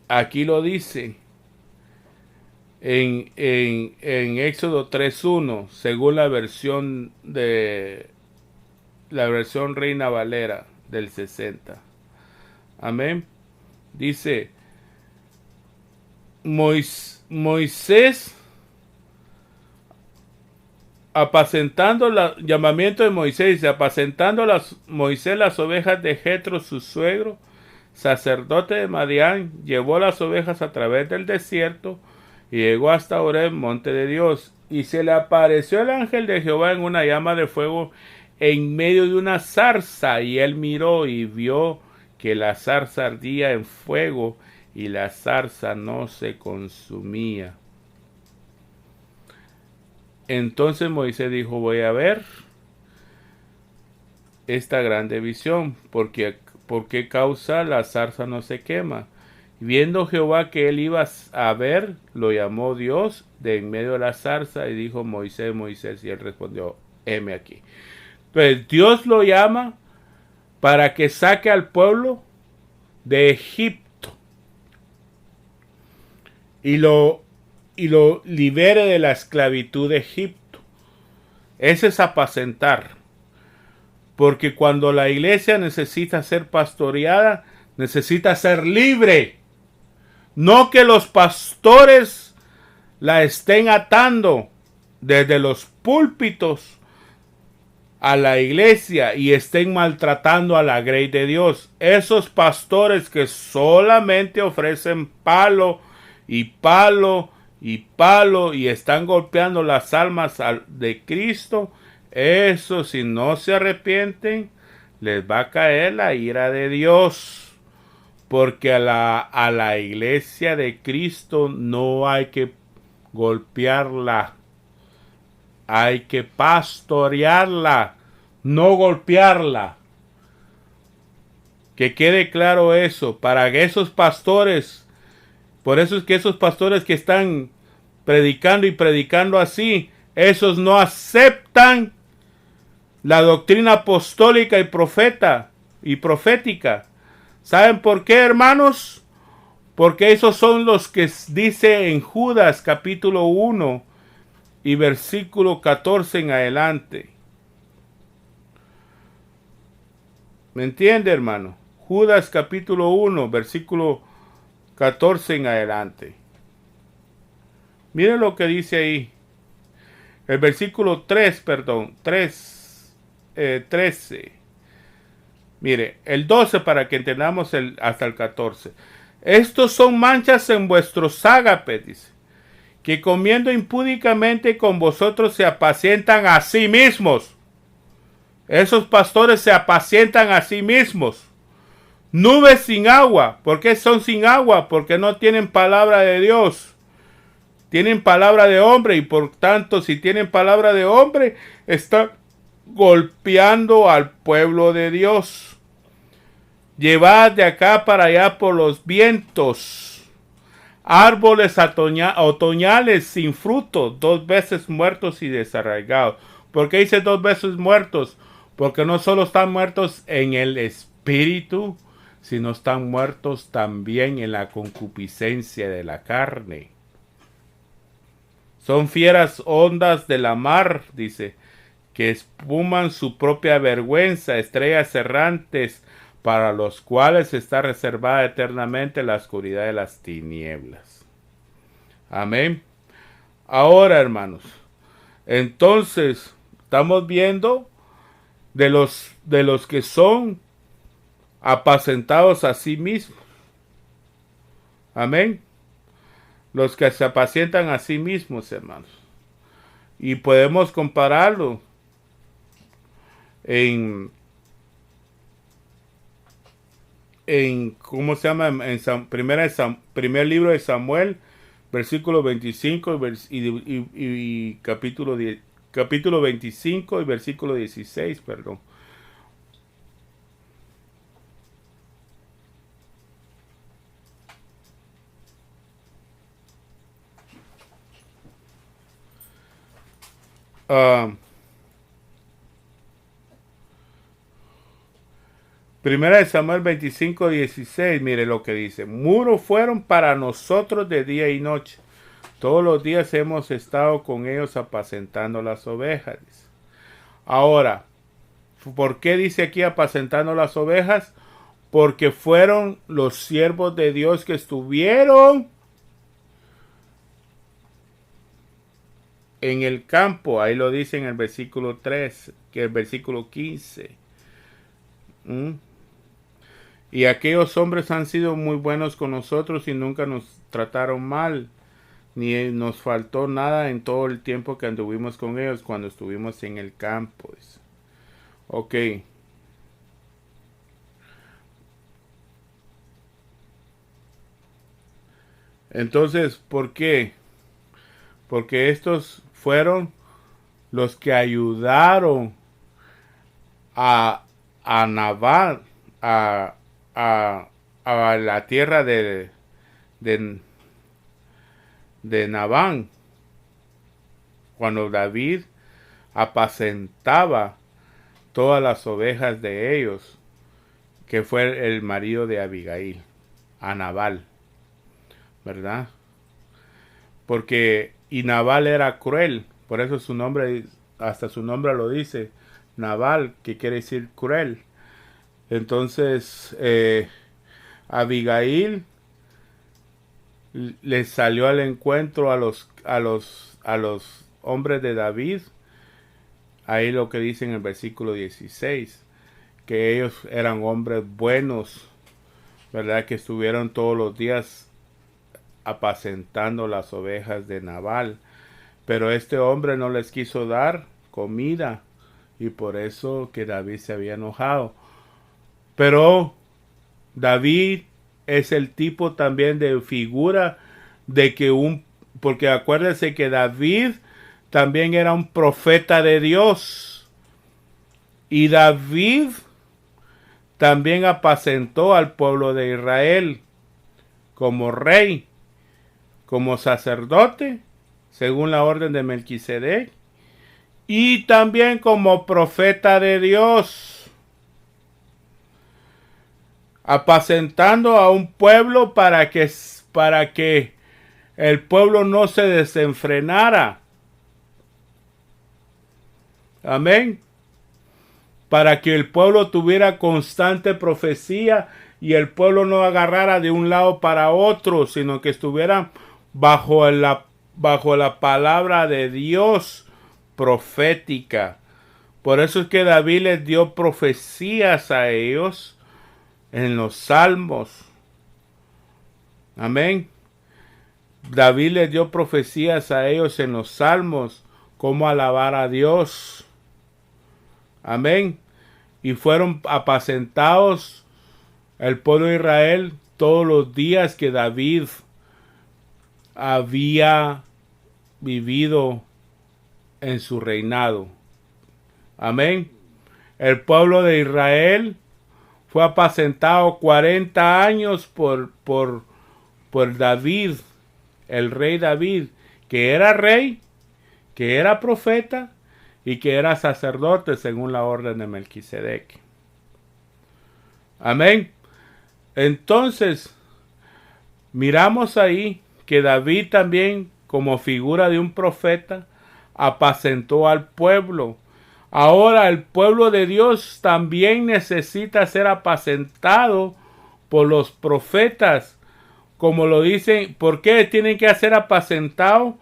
Aquí lo dice. en Éxodo 3:1, según la versión Reina Valera del 60. Amén. Dice, Moisés llamamiento de Moisés, apacentando Moisés las ovejas de Jetro, su suegro, sacerdote de Madián, llevó las ovejas a través del desierto y llegó hasta Horeb, monte de Dios. Y se le apareció el ángel de Jehová en una llama de fuego en medio de una zarza, y él miró y vio que la zarza ardía en fuego y la zarza no se consumía. Entonces Moisés dijo, voy a ver esta grande visión, ¿por qué causa la zarza no se quema? Viendo Jehová que él iba a ver, lo llamó Dios de en medio de la zarza y dijo, Moisés, Moisés, y él respondió, heme aquí. Entonces Dios lo llama para que saque al pueblo de Egipto y lo libere de la esclavitud de Egipto. Ese es apacentar. Porque cuando la iglesia necesita ser pastoreada, necesita ser libre. No que los pastores la estén atando desde los púlpitos a la iglesia y estén maltratando a la grey de Dios. Esos pastores que solamente ofrecen palo y palo y palo y están golpeando las almas de Cristo, eso, si no se arrepienten, les va a caer la ira de Dios. Porque a la iglesia de Cristo no hay que golpearla. Hay que pastorearla, no golpearla. Que quede claro eso, para que esos pastores, por eso es que esos pastores que están predicando y predicando así, esos no aceptan la doctrina apostólica y profética. ¿Saben por qué, hermanos? Porque esos son los que dice en Judas capítulo 1 y versículo 14 en adelante. ¿Me entiende, hermano? Judas capítulo 1, versículo 14 en adelante. Miren lo que dice ahí. El versículo 13. Mire, el 12 para que entendamos hasta el 14. Estos son manchas en vuestros ágapes, dice, que comiendo impúdicamente con vosotros se apacientan a sí mismos. Esos pastores se apacientan a sí mismos. Nubes sin agua. ¿Por qué son sin agua? Porque no tienen palabra de Dios. Tienen palabra de hombre y por tanto, si tienen palabra de hombre, están golpeando al pueblo de Dios. Llevad de acá para allá por los vientos árboles otoñales sin fruto, 2 veces muertos y desarraigados. ¿Por qué dice 2 veces muertos? Porque no solo están muertos en el espíritu, sino están muertos también en la concupiscencia de la carne. Son fieras ondas de la mar, dice, que espuman su propia vergüenza, estrellas errantes, para los cuales está reservada eternamente la oscuridad de las tinieblas. Amén. Ahora, hermanos, entonces estamos viendo de los que son apacentados a sí mismos. Amén. Los que se apacientan a sí mismos, hermanos. Y podemos compararlo en ¿cómo se llama? Primer libro de Samuel, versículo 25 y capítulo 25 y versículo 16, perdón. Primera de Samuel 25, 16, mire lo que dice. Muros fueron para nosotros de día y noche, Todos los días hemos estado con ellos apacentando las ovejas. Ahora, ¿por qué dice aquí apacentando las ovejas? Porque fueron los siervos de Dios que estuvieron en el campo. Ahí lo dice en el versículo 3, que el versículo 15. Y aquellos hombres han sido muy buenos con nosotros y nunca nos trataron mal, ni nos faltó nada en todo el tiempo que anduvimos con ellos cuando estuvimos en el campo. Ok. Entonces, ¿por qué? Porque estos fueron los que ayudaron a Nabal, a la tierra de Nabán, cuando David apacentaba todas las ovejas de ellos, que fue el marido de Abigail, a Nabal, ¿verdad? Porque y Nabal era cruel, por eso su nombre, hasta su nombre lo dice, Nabal, que quiere decir cruel. Entonces Abigail le salió al encuentro a los hombres de David. Ahí lo que dice en el versículo 16, que ellos eran hombres buenos, ¿verdad? Que estuvieron todos los días apacentando las ovejas de Nabal. Pero este hombre no les quiso dar comida y por eso que David se había enojado. Pero David es el tipo también de figura de que porque acuérdense que David también era un profeta de Dios. Y David también apacentó al pueblo de Israel como rey, como sacerdote, según la orden de Melquisedec, y también como profeta de Dios, apacentando a un pueblo para que el pueblo no se desenfrenara. Amén. Para que el pueblo tuviera constante profecía y el pueblo no agarrara de un lado para otro, sino que estuviera bajo la palabra de Dios profética. Por eso es que David les dio profecías a ellos en los salmos. Amén. David les dio profecías a ellos en los salmos, cómo alabar a Dios. Amén. Y fueron apacentados el pueblo de Israel todos los días que David había vivido en su reinado. Amén. El pueblo de Israel fue apacentado 40 años por David, el rey David, que era rey, que era profeta y que era sacerdote según la orden de Melquisedec. Amén. Entonces, miramos ahí que David también, como figura de un profeta, apacentó al pueblo. Ahora el pueblo de Dios también necesita ser apacentado por los profetas. Como lo dicen, ¿por qué tienen que ser apacentados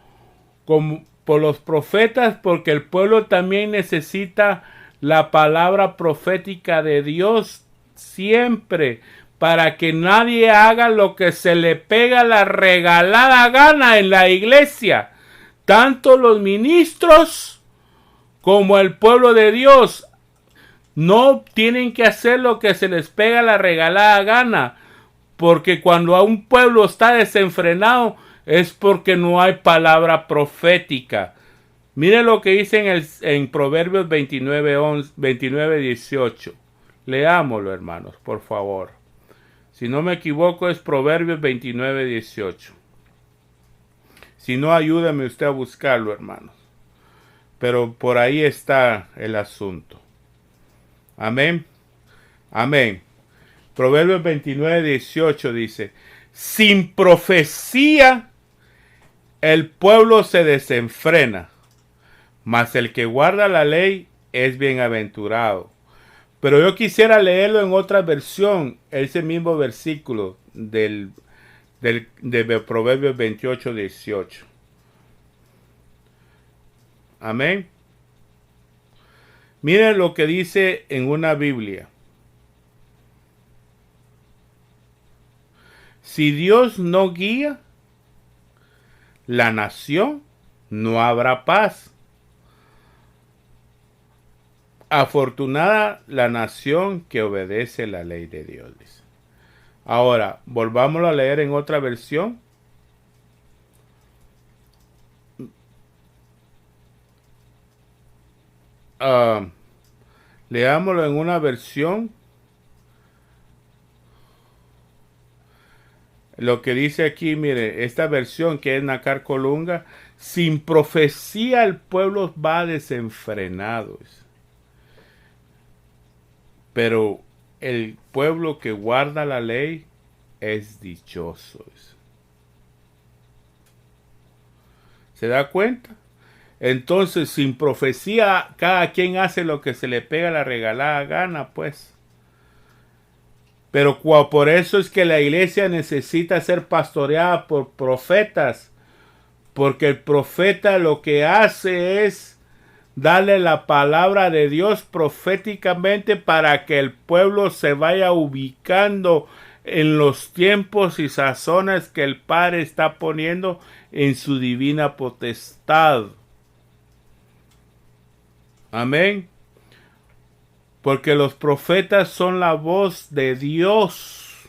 por los profetas? Porque el pueblo también necesita la palabra profética de Dios siempre, para que nadie haga lo que se le pega la regalada gana en la iglesia. Tanto los ministros como el pueblo de Dios no tienen que hacer lo que se les pega la regalada gana, porque cuando a un pueblo está desenfrenado es porque no hay palabra profética. Mire lo que dice en Proverbios 29, 18. Leámoslo, hermanos, por favor. Si no me equivoco es Proverbios 29, 18. Si no, ayúdame usted a buscarlo, hermanos. Pero por ahí está el asunto. Amén. Amén. Proverbios 29, 18 dice: sin profecía el pueblo se desenfrena, mas el que guarda la ley es bienaventurado. Pero yo quisiera leerlo en otra versión, ese mismo versículo de Proverbios 28, 18. Amén. Miren lo que dice en una Biblia. Si Dios no guía la nación, no habrá paz. Afortunada la nación que obedece la ley de Dios. Dice. Ahora, volvámoslo a leer en otra versión. Leámoslo en una versión. Lo que dice aquí, mire, esta versión que es Nácar Colunga, sin profecía el pueblo va desenfrenado. Pero el pueblo que guarda la ley es dichoso. ¿Se da cuenta? Entonces, sin profecía, cada quien hace lo que se le pega la regalada gana, pues. Pero por eso es que la iglesia necesita ser pastoreada por profetas. Porque el profeta lo que hace es darle la palabra de Dios proféticamente para que el pueblo se vaya ubicando en los tiempos y sazones que el Padre está poniendo en su divina potestad. Amén. Porque los profetas son la voz de Dios.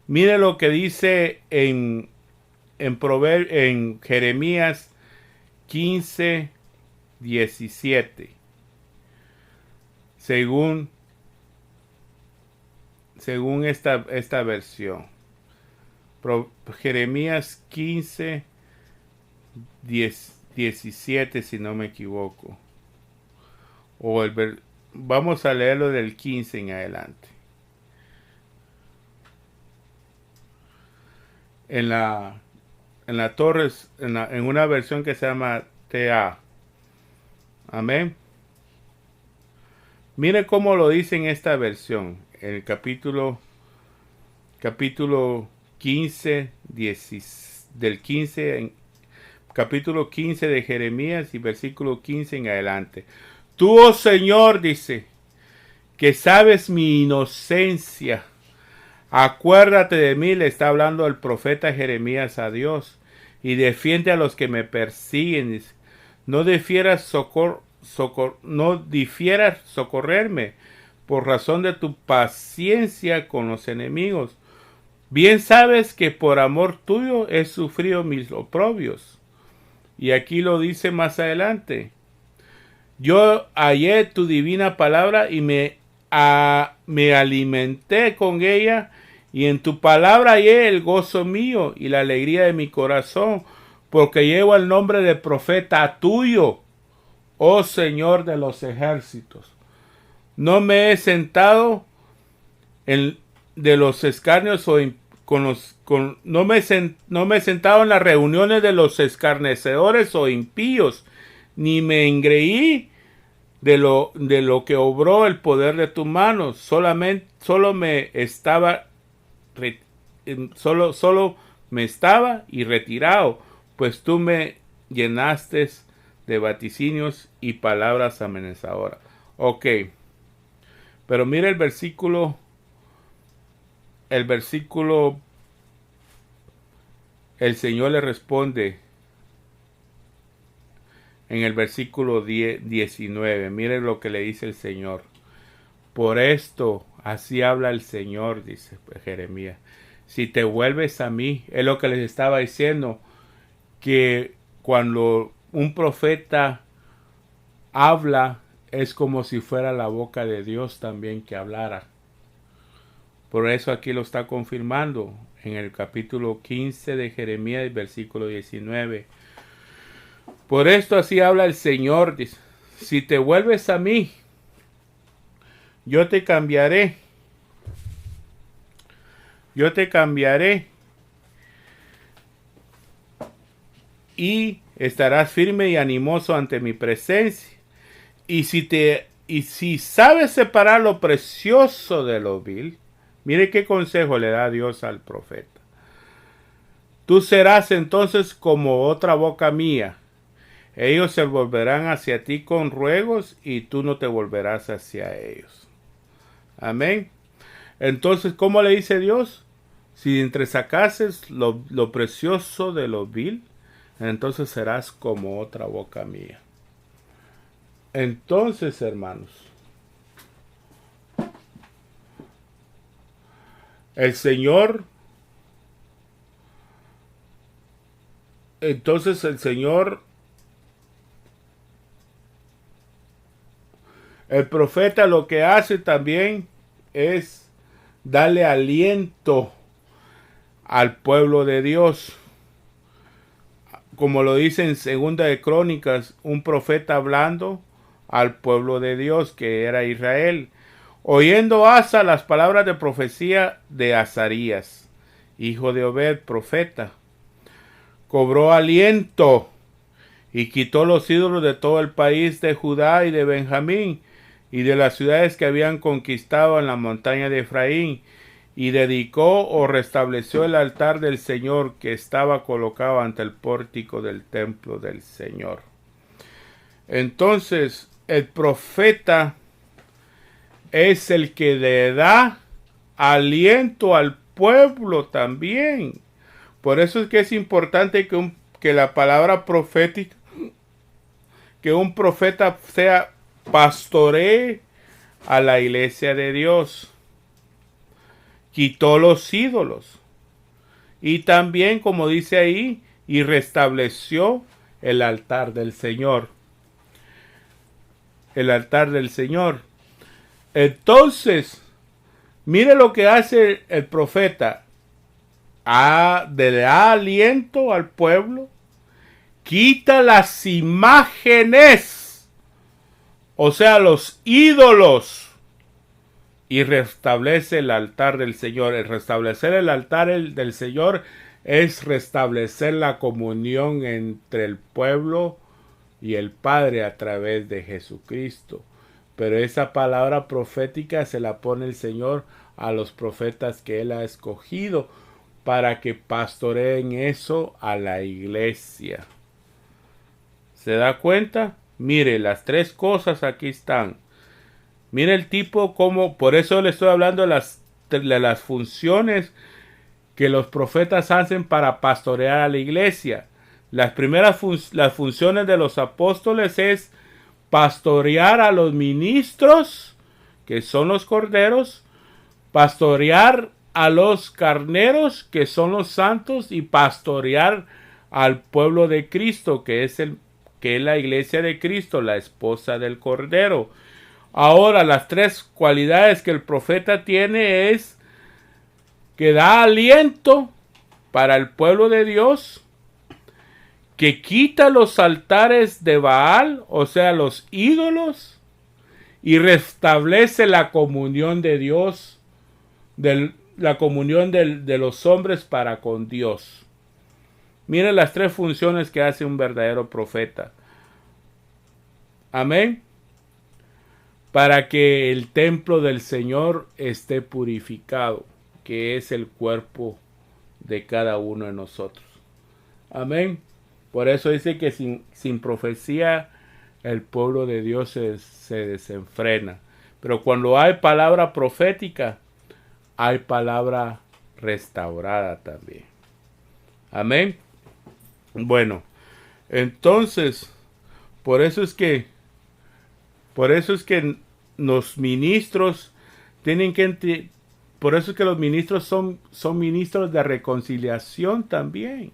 Mire lo que dice en Jeremías 15, 17. Según esta versión. Jeremías 15, 17, si no me equivoco. Vamos a leerlo del 15 en adelante. En la Torres, en una versión que se llama TA. Amén. Mire cómo lo dice en esta versión. En el capítulo 15, capítulo 15 de Jeremías y versículo 15 en adelante. Tú, oh Señor, dice, que sabes mi inocencia. Acuérdate de mí, le está hablando el profeta Jeremías a Dios, y defiende a los que me persiguen. Dice, no difieras socorrerme por razón de tu paciencia con los enemigos. Bien sabes que por amor tuyo he sufrido mis oprobios. Y aquí lo dice más adelante. Yo hallé tu divina palabra y me alimenté con ella, y en tu palabra hallé el gozo mío y la alegría de mi corazón, porque llevo el nombre de profeta tuyo, oh Señor de los ejércitos. No me he sentado de los escarnios no me he sentado en las reuniones de los escarnecedores o impíos, ni me engreí de lo que obró el poder de tu mano. Solo me estaba y retirado, pues tú me llenaste de vaticinios y palabras amenazadoras. Ok, pero mira el versículo, el Señor le responde en el versículo 19. Mire lo que le dice el Señor. Por esto, así habla el Señor, dice Jeremías. Si te vuelves a mí, es lo que les estaba diciendo, que cuando un profeta habla, es como si fuera la boca de Dios también que hablara. Por eso aquí lo está confirmando en el capítulo 15 de Jeremías, versículo 19. Por esto así habla el Señor, dice, si te vuelves a mí, yo te cambiaré. Yo te cambiaré y estarás firme y animoso ante mi presencia. Y si sabes separar lo precioso de lo vil, mire qué consejo le da Dios al profeta. Tú serás entonces como otra boca mía. Ellos se volverán hacia ti con ruegos y tú no te volverás hacia ellos. Amén. Entonces, ¿cómo le dice Dios? Si entresacases lo precioso de lo vil, entonces serás como otra boca mía. Entonces, hermanos, el Señor, el profeta lo que hace también es darle aliento al pueblo de Dios. Como lo dice en Segunda de Crónicas, un profeta hablando al pueblo de Dios que era Israel. Oyendo Asa las palabras de profecía de Azarías, hijo de Obed, profeta, cobró aliento y quitó los ídolos de todo el país de Judá y de Benjamín y de las ciudades que habían conquistado en la montaña de Efraín, y dedicó o restableció el altar del Señor que estaba colocado ante el pórtico del templo del Señor. Entonces, el profeta es el que le da aliento al pueblo también. Por eso es que es importante que la palabra profética, que un profeta sea pastoree a la iglesia de Dios. Quitó los ídolos. Y también, como dice ahí, y restableció el altar del Señor. El altar del Señor. Entonces, mire lo que hace el profeta. Le da aliento al pueblo. Quita las imágenes. O sea, los ídolos. Y restablece el altar del Señor. El restablecer el altar del Señor es restablecer la comunión entre el pueblo y el Padre a través de Jesucristo. Pero esa palabra profética se la pone el Señor a los profetas que Él ha escogido para que pastoreen eso a la iglesia. ¿Se da cuenta? Mire, las tres cosas aquí están. Mire el tipo como, por eso le estoy hablando de las funciones que los profetas hacen para pastorear a la iglesia. Las primeras las funciones de los apóstoles es pastorear a los ministros, que son los corderos, pastorear a los carneros, que son los santos, y pastorear al pueblo de Cristo, que es la iglesia de Cristo, la esposa del Cordero. Ahora, las tres cualidades que el profeta tiene es que da aliento para el pueblo de Dios, que quita los altares de Baal, o sea, los ídolos, y restablece la comunión de Dios, la comunión de los hombres para con Dios. Miren las tres funciones que hace un verdadero profeta. Amén. Para que el templo del Señor esté purificado, que es el cuerpo de cada uno de nosotros. Amén. Por eso dice que sin profecía el pueblo de Dios se desenfrena. Pero cuando hay palabra profética, hay palabra restaurada también. Amén. Bueno, entonces, por eso es que los ministros tienen que, por eso es que los ministros son ministros de reconciliación también.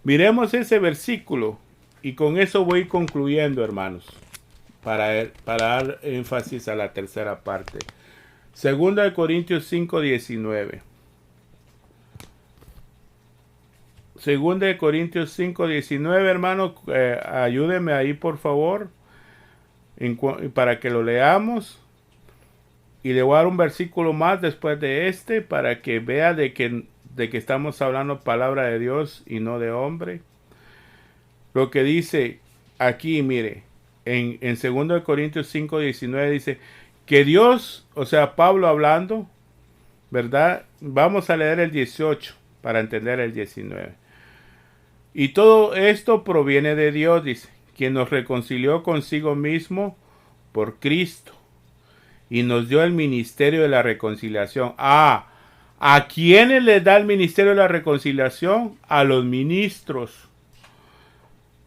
Miremos ese versículo y con eso voy concluyendo, hermanos, para dar énfasis a la tercera parte. Segunda de Corintios 5:19. Segunda de Corintios 5:19, hermano, ayúdeme ahí por favor, para que lo leamos. Y le voy a dar un versículo más después de este, para que vea de que estamos hablando palabra de Dios y no de hombre. lo que dice aquí, mire, en 2 Corintios 5:19 dice que Dios, o sea, Pablo hablando, ¿verdad? Vamos a leer el 18 para entender el 19. Y todo esto proviene de Dios, dice, quien nos reconcilió consigo mismo por Cristo y nos dio el ministerio de la reconciliación. ¿A quiénes les da el ministerio de la reconciliación? A los ministros.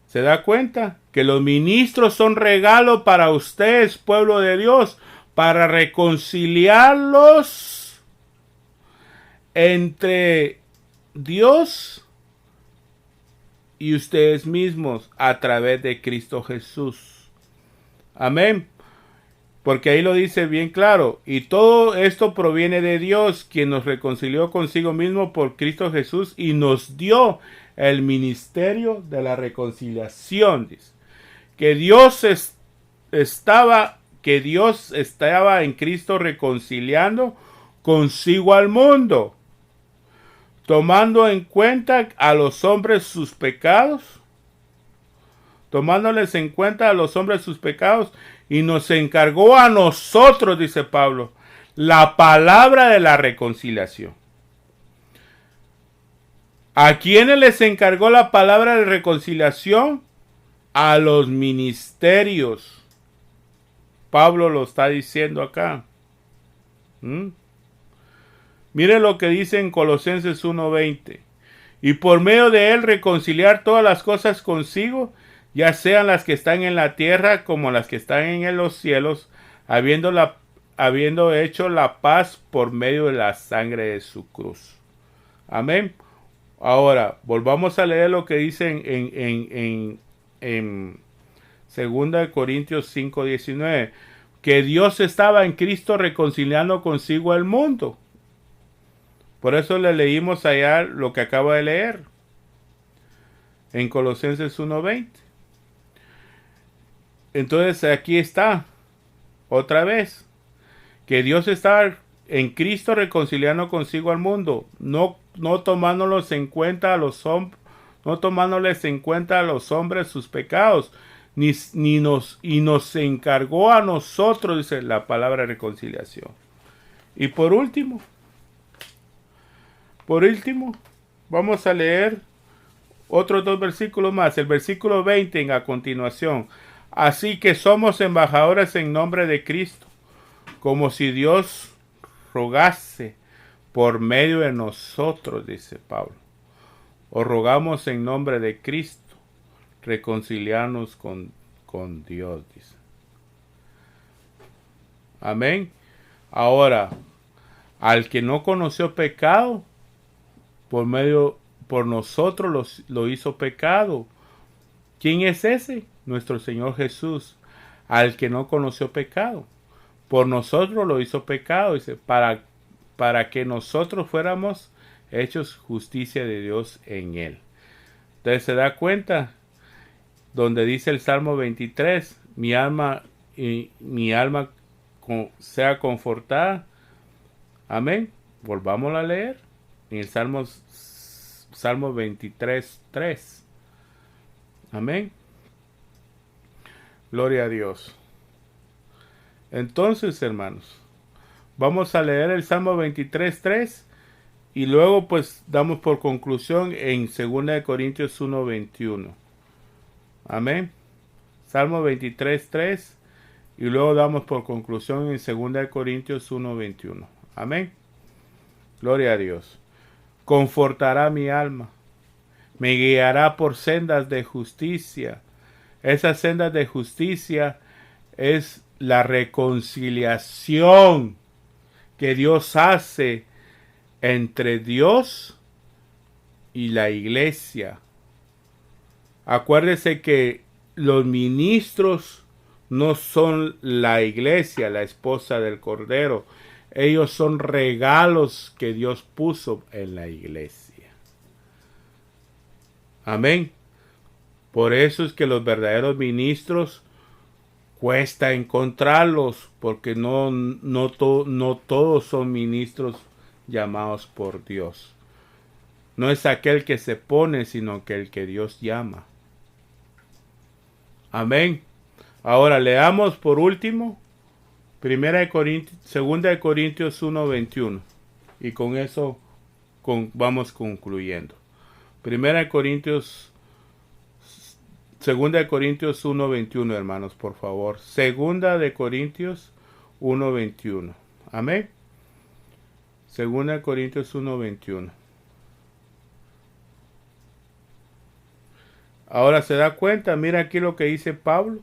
¿Se da cuenta? Que los ministros son regalo para ustedes, pueblo de Dios, para reconciliarlos entre Dios y ustedes mismos a través de Cristo Jesús. Amén. Porque ahí lo dice bien claro. Y todo esto proviene de Dios, quien nos reconcilió consigo mismo por Cristo Jesús y nos dio el ministerio de la reconciliación. Dice. Que Dios estaba en Cristo reconciliando consigo al mundo, tomando en cuenta a los hombres sus pecados, tomándoles en cuenta a los hombres sus pecados, y nos encargó a nosotros, dice Pablo, la palabra de la reconciliación. ¿A quiénes les encargó la palabra de reconciliación? A los ministerios. Pablo lo está diciendo acá. Mire lo que dice en Colosenses 1:20. Y por medio de él reconciliar todas las cosas consigo, ya sean las que están en la tierra como las que están en los cielos, habiendo hecho la paz por medio de la sangre de su cruz. Amén. Ahora, volvamos a leer lo que dice en 2 Corintios 5:19. Que Dios estaba en Cristo reconciliando consigo al mundo. Por eso le leímos allá lo que acabo de leer. En Colosenses 1:20. Entonces aquí está. Otra vez. Que Dios está en Cristo reconciliando consigo al mundo. No tomándolos en cuenta a los hombres. No tomándoles en cuenta a los hombres sus pecados. Y nos encargó a nosotros, dice la palabra reconciliación. Y por último, vamos a leer otros 2 versículos más. El versículo 20 a continuación. Así que somos embajadores en nombre de Cristo, como si Dios rogase por medio de nosotros, dice Pablo. Os rogamos en nombre de Cristo, reconciliarnos con Dios, dice. Amén. Ahora, al que no conoció pecado, por nosotros lo hizo pecado. ¿Quién es ese? Nuestro Señor Jesús. Al que no conoció pecado, por nosotros lo hizo pecado, dice, para que nosotros fuéramos hechos justicia de Dios en él. Entonces se da cuenta donde dice el Salmo 23, mi alma sea confortada. Amén. Volvamos a leer en el Salmo 23:3. Amén. Gloria a Dios. Entonces, hermanos, vamos a leer el Salmo 23:3 y luego pues damos por conclusión en 2 Corintios 1:21. Amén. Salmo 23:3 y luego damos por conclusión en 2 Corintios 1:21. Amén. Gloria a Dios. Confortará mi alma. Me guiará por sendas de justicia. Esas sendas de justicia es la reconciliación que Dios hace entre Dios y la iglesia. Acuérdese que los ministros no son la iglesia, la esposa del Cordero. Ellos son regalos que Dios puso en la iglesia. Amén. Por eso es que los verdaderos ministros cuesta encontrarlos, porque no todos son ministros llamados por Dios. No es aquel que se pone, sino que el que Dios llama. Amén. Ahora leamos por último 2 de Corintios 1:21. Y con eso vamos concluyendo. 2 de Corintios 1:21, hermanos, por favor. 2 de Corintios 1:21. Amén. 2 de Corintios 1:21. Ahora se da cuenta, mira aquí lo que dice Pablo.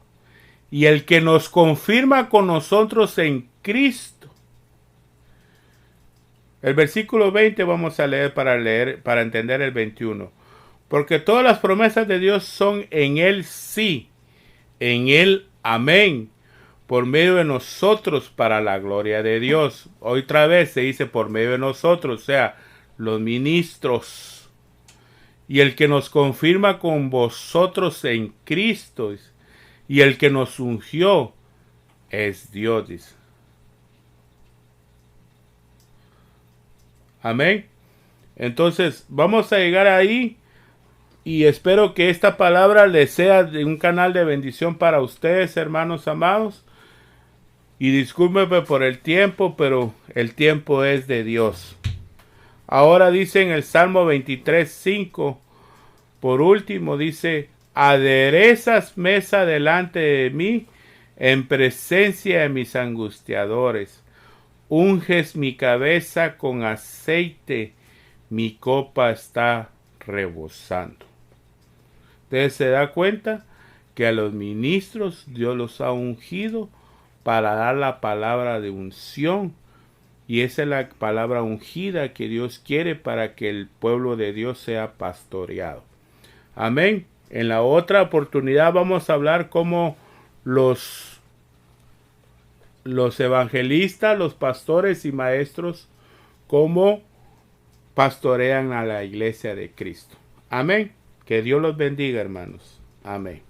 Y el que nos confirma con nosotros en Cristo. El versículo 20 vamos a leer para entender el 21. Porque todas las promesas de Dios son en Él sí, en Él amén, por medio de nosotros para la gloria de Dios. Otra vez se dice por medio de nosotros, o sea, los ministros. Y el que nos confirma con vosotros en Cristo, y el que nos ungió es Dios, dice. Amén. Entonces, vamos a llegar ahí y espero que esta palabra les sea de un canal de bendición para ustedes, hermanos amados. Y discúlpenme por el tiempo, pero el tiempo es de Dios. Ahora dice en el Salmo 23:5, por último dice, aderezas mesa delante de mí en presencia de mis angustiadores. Unges mi cabeza con aceite, mi copa está rebosando. Ustedes se dan cuenta que a los ministros Dios los ha ungido para dar la palabra de unción. Y esa es la palabra ungida que Dios quiere para que el pueblo de Dios sea pastoreado. Amén. En la otra oportunidad vamos a hablar cómo los evangelistas, los pastores y maestros, cómo pastorean a la iglesia de Cristo. Amén. Que Dios los bendiga, hermanos. Amén.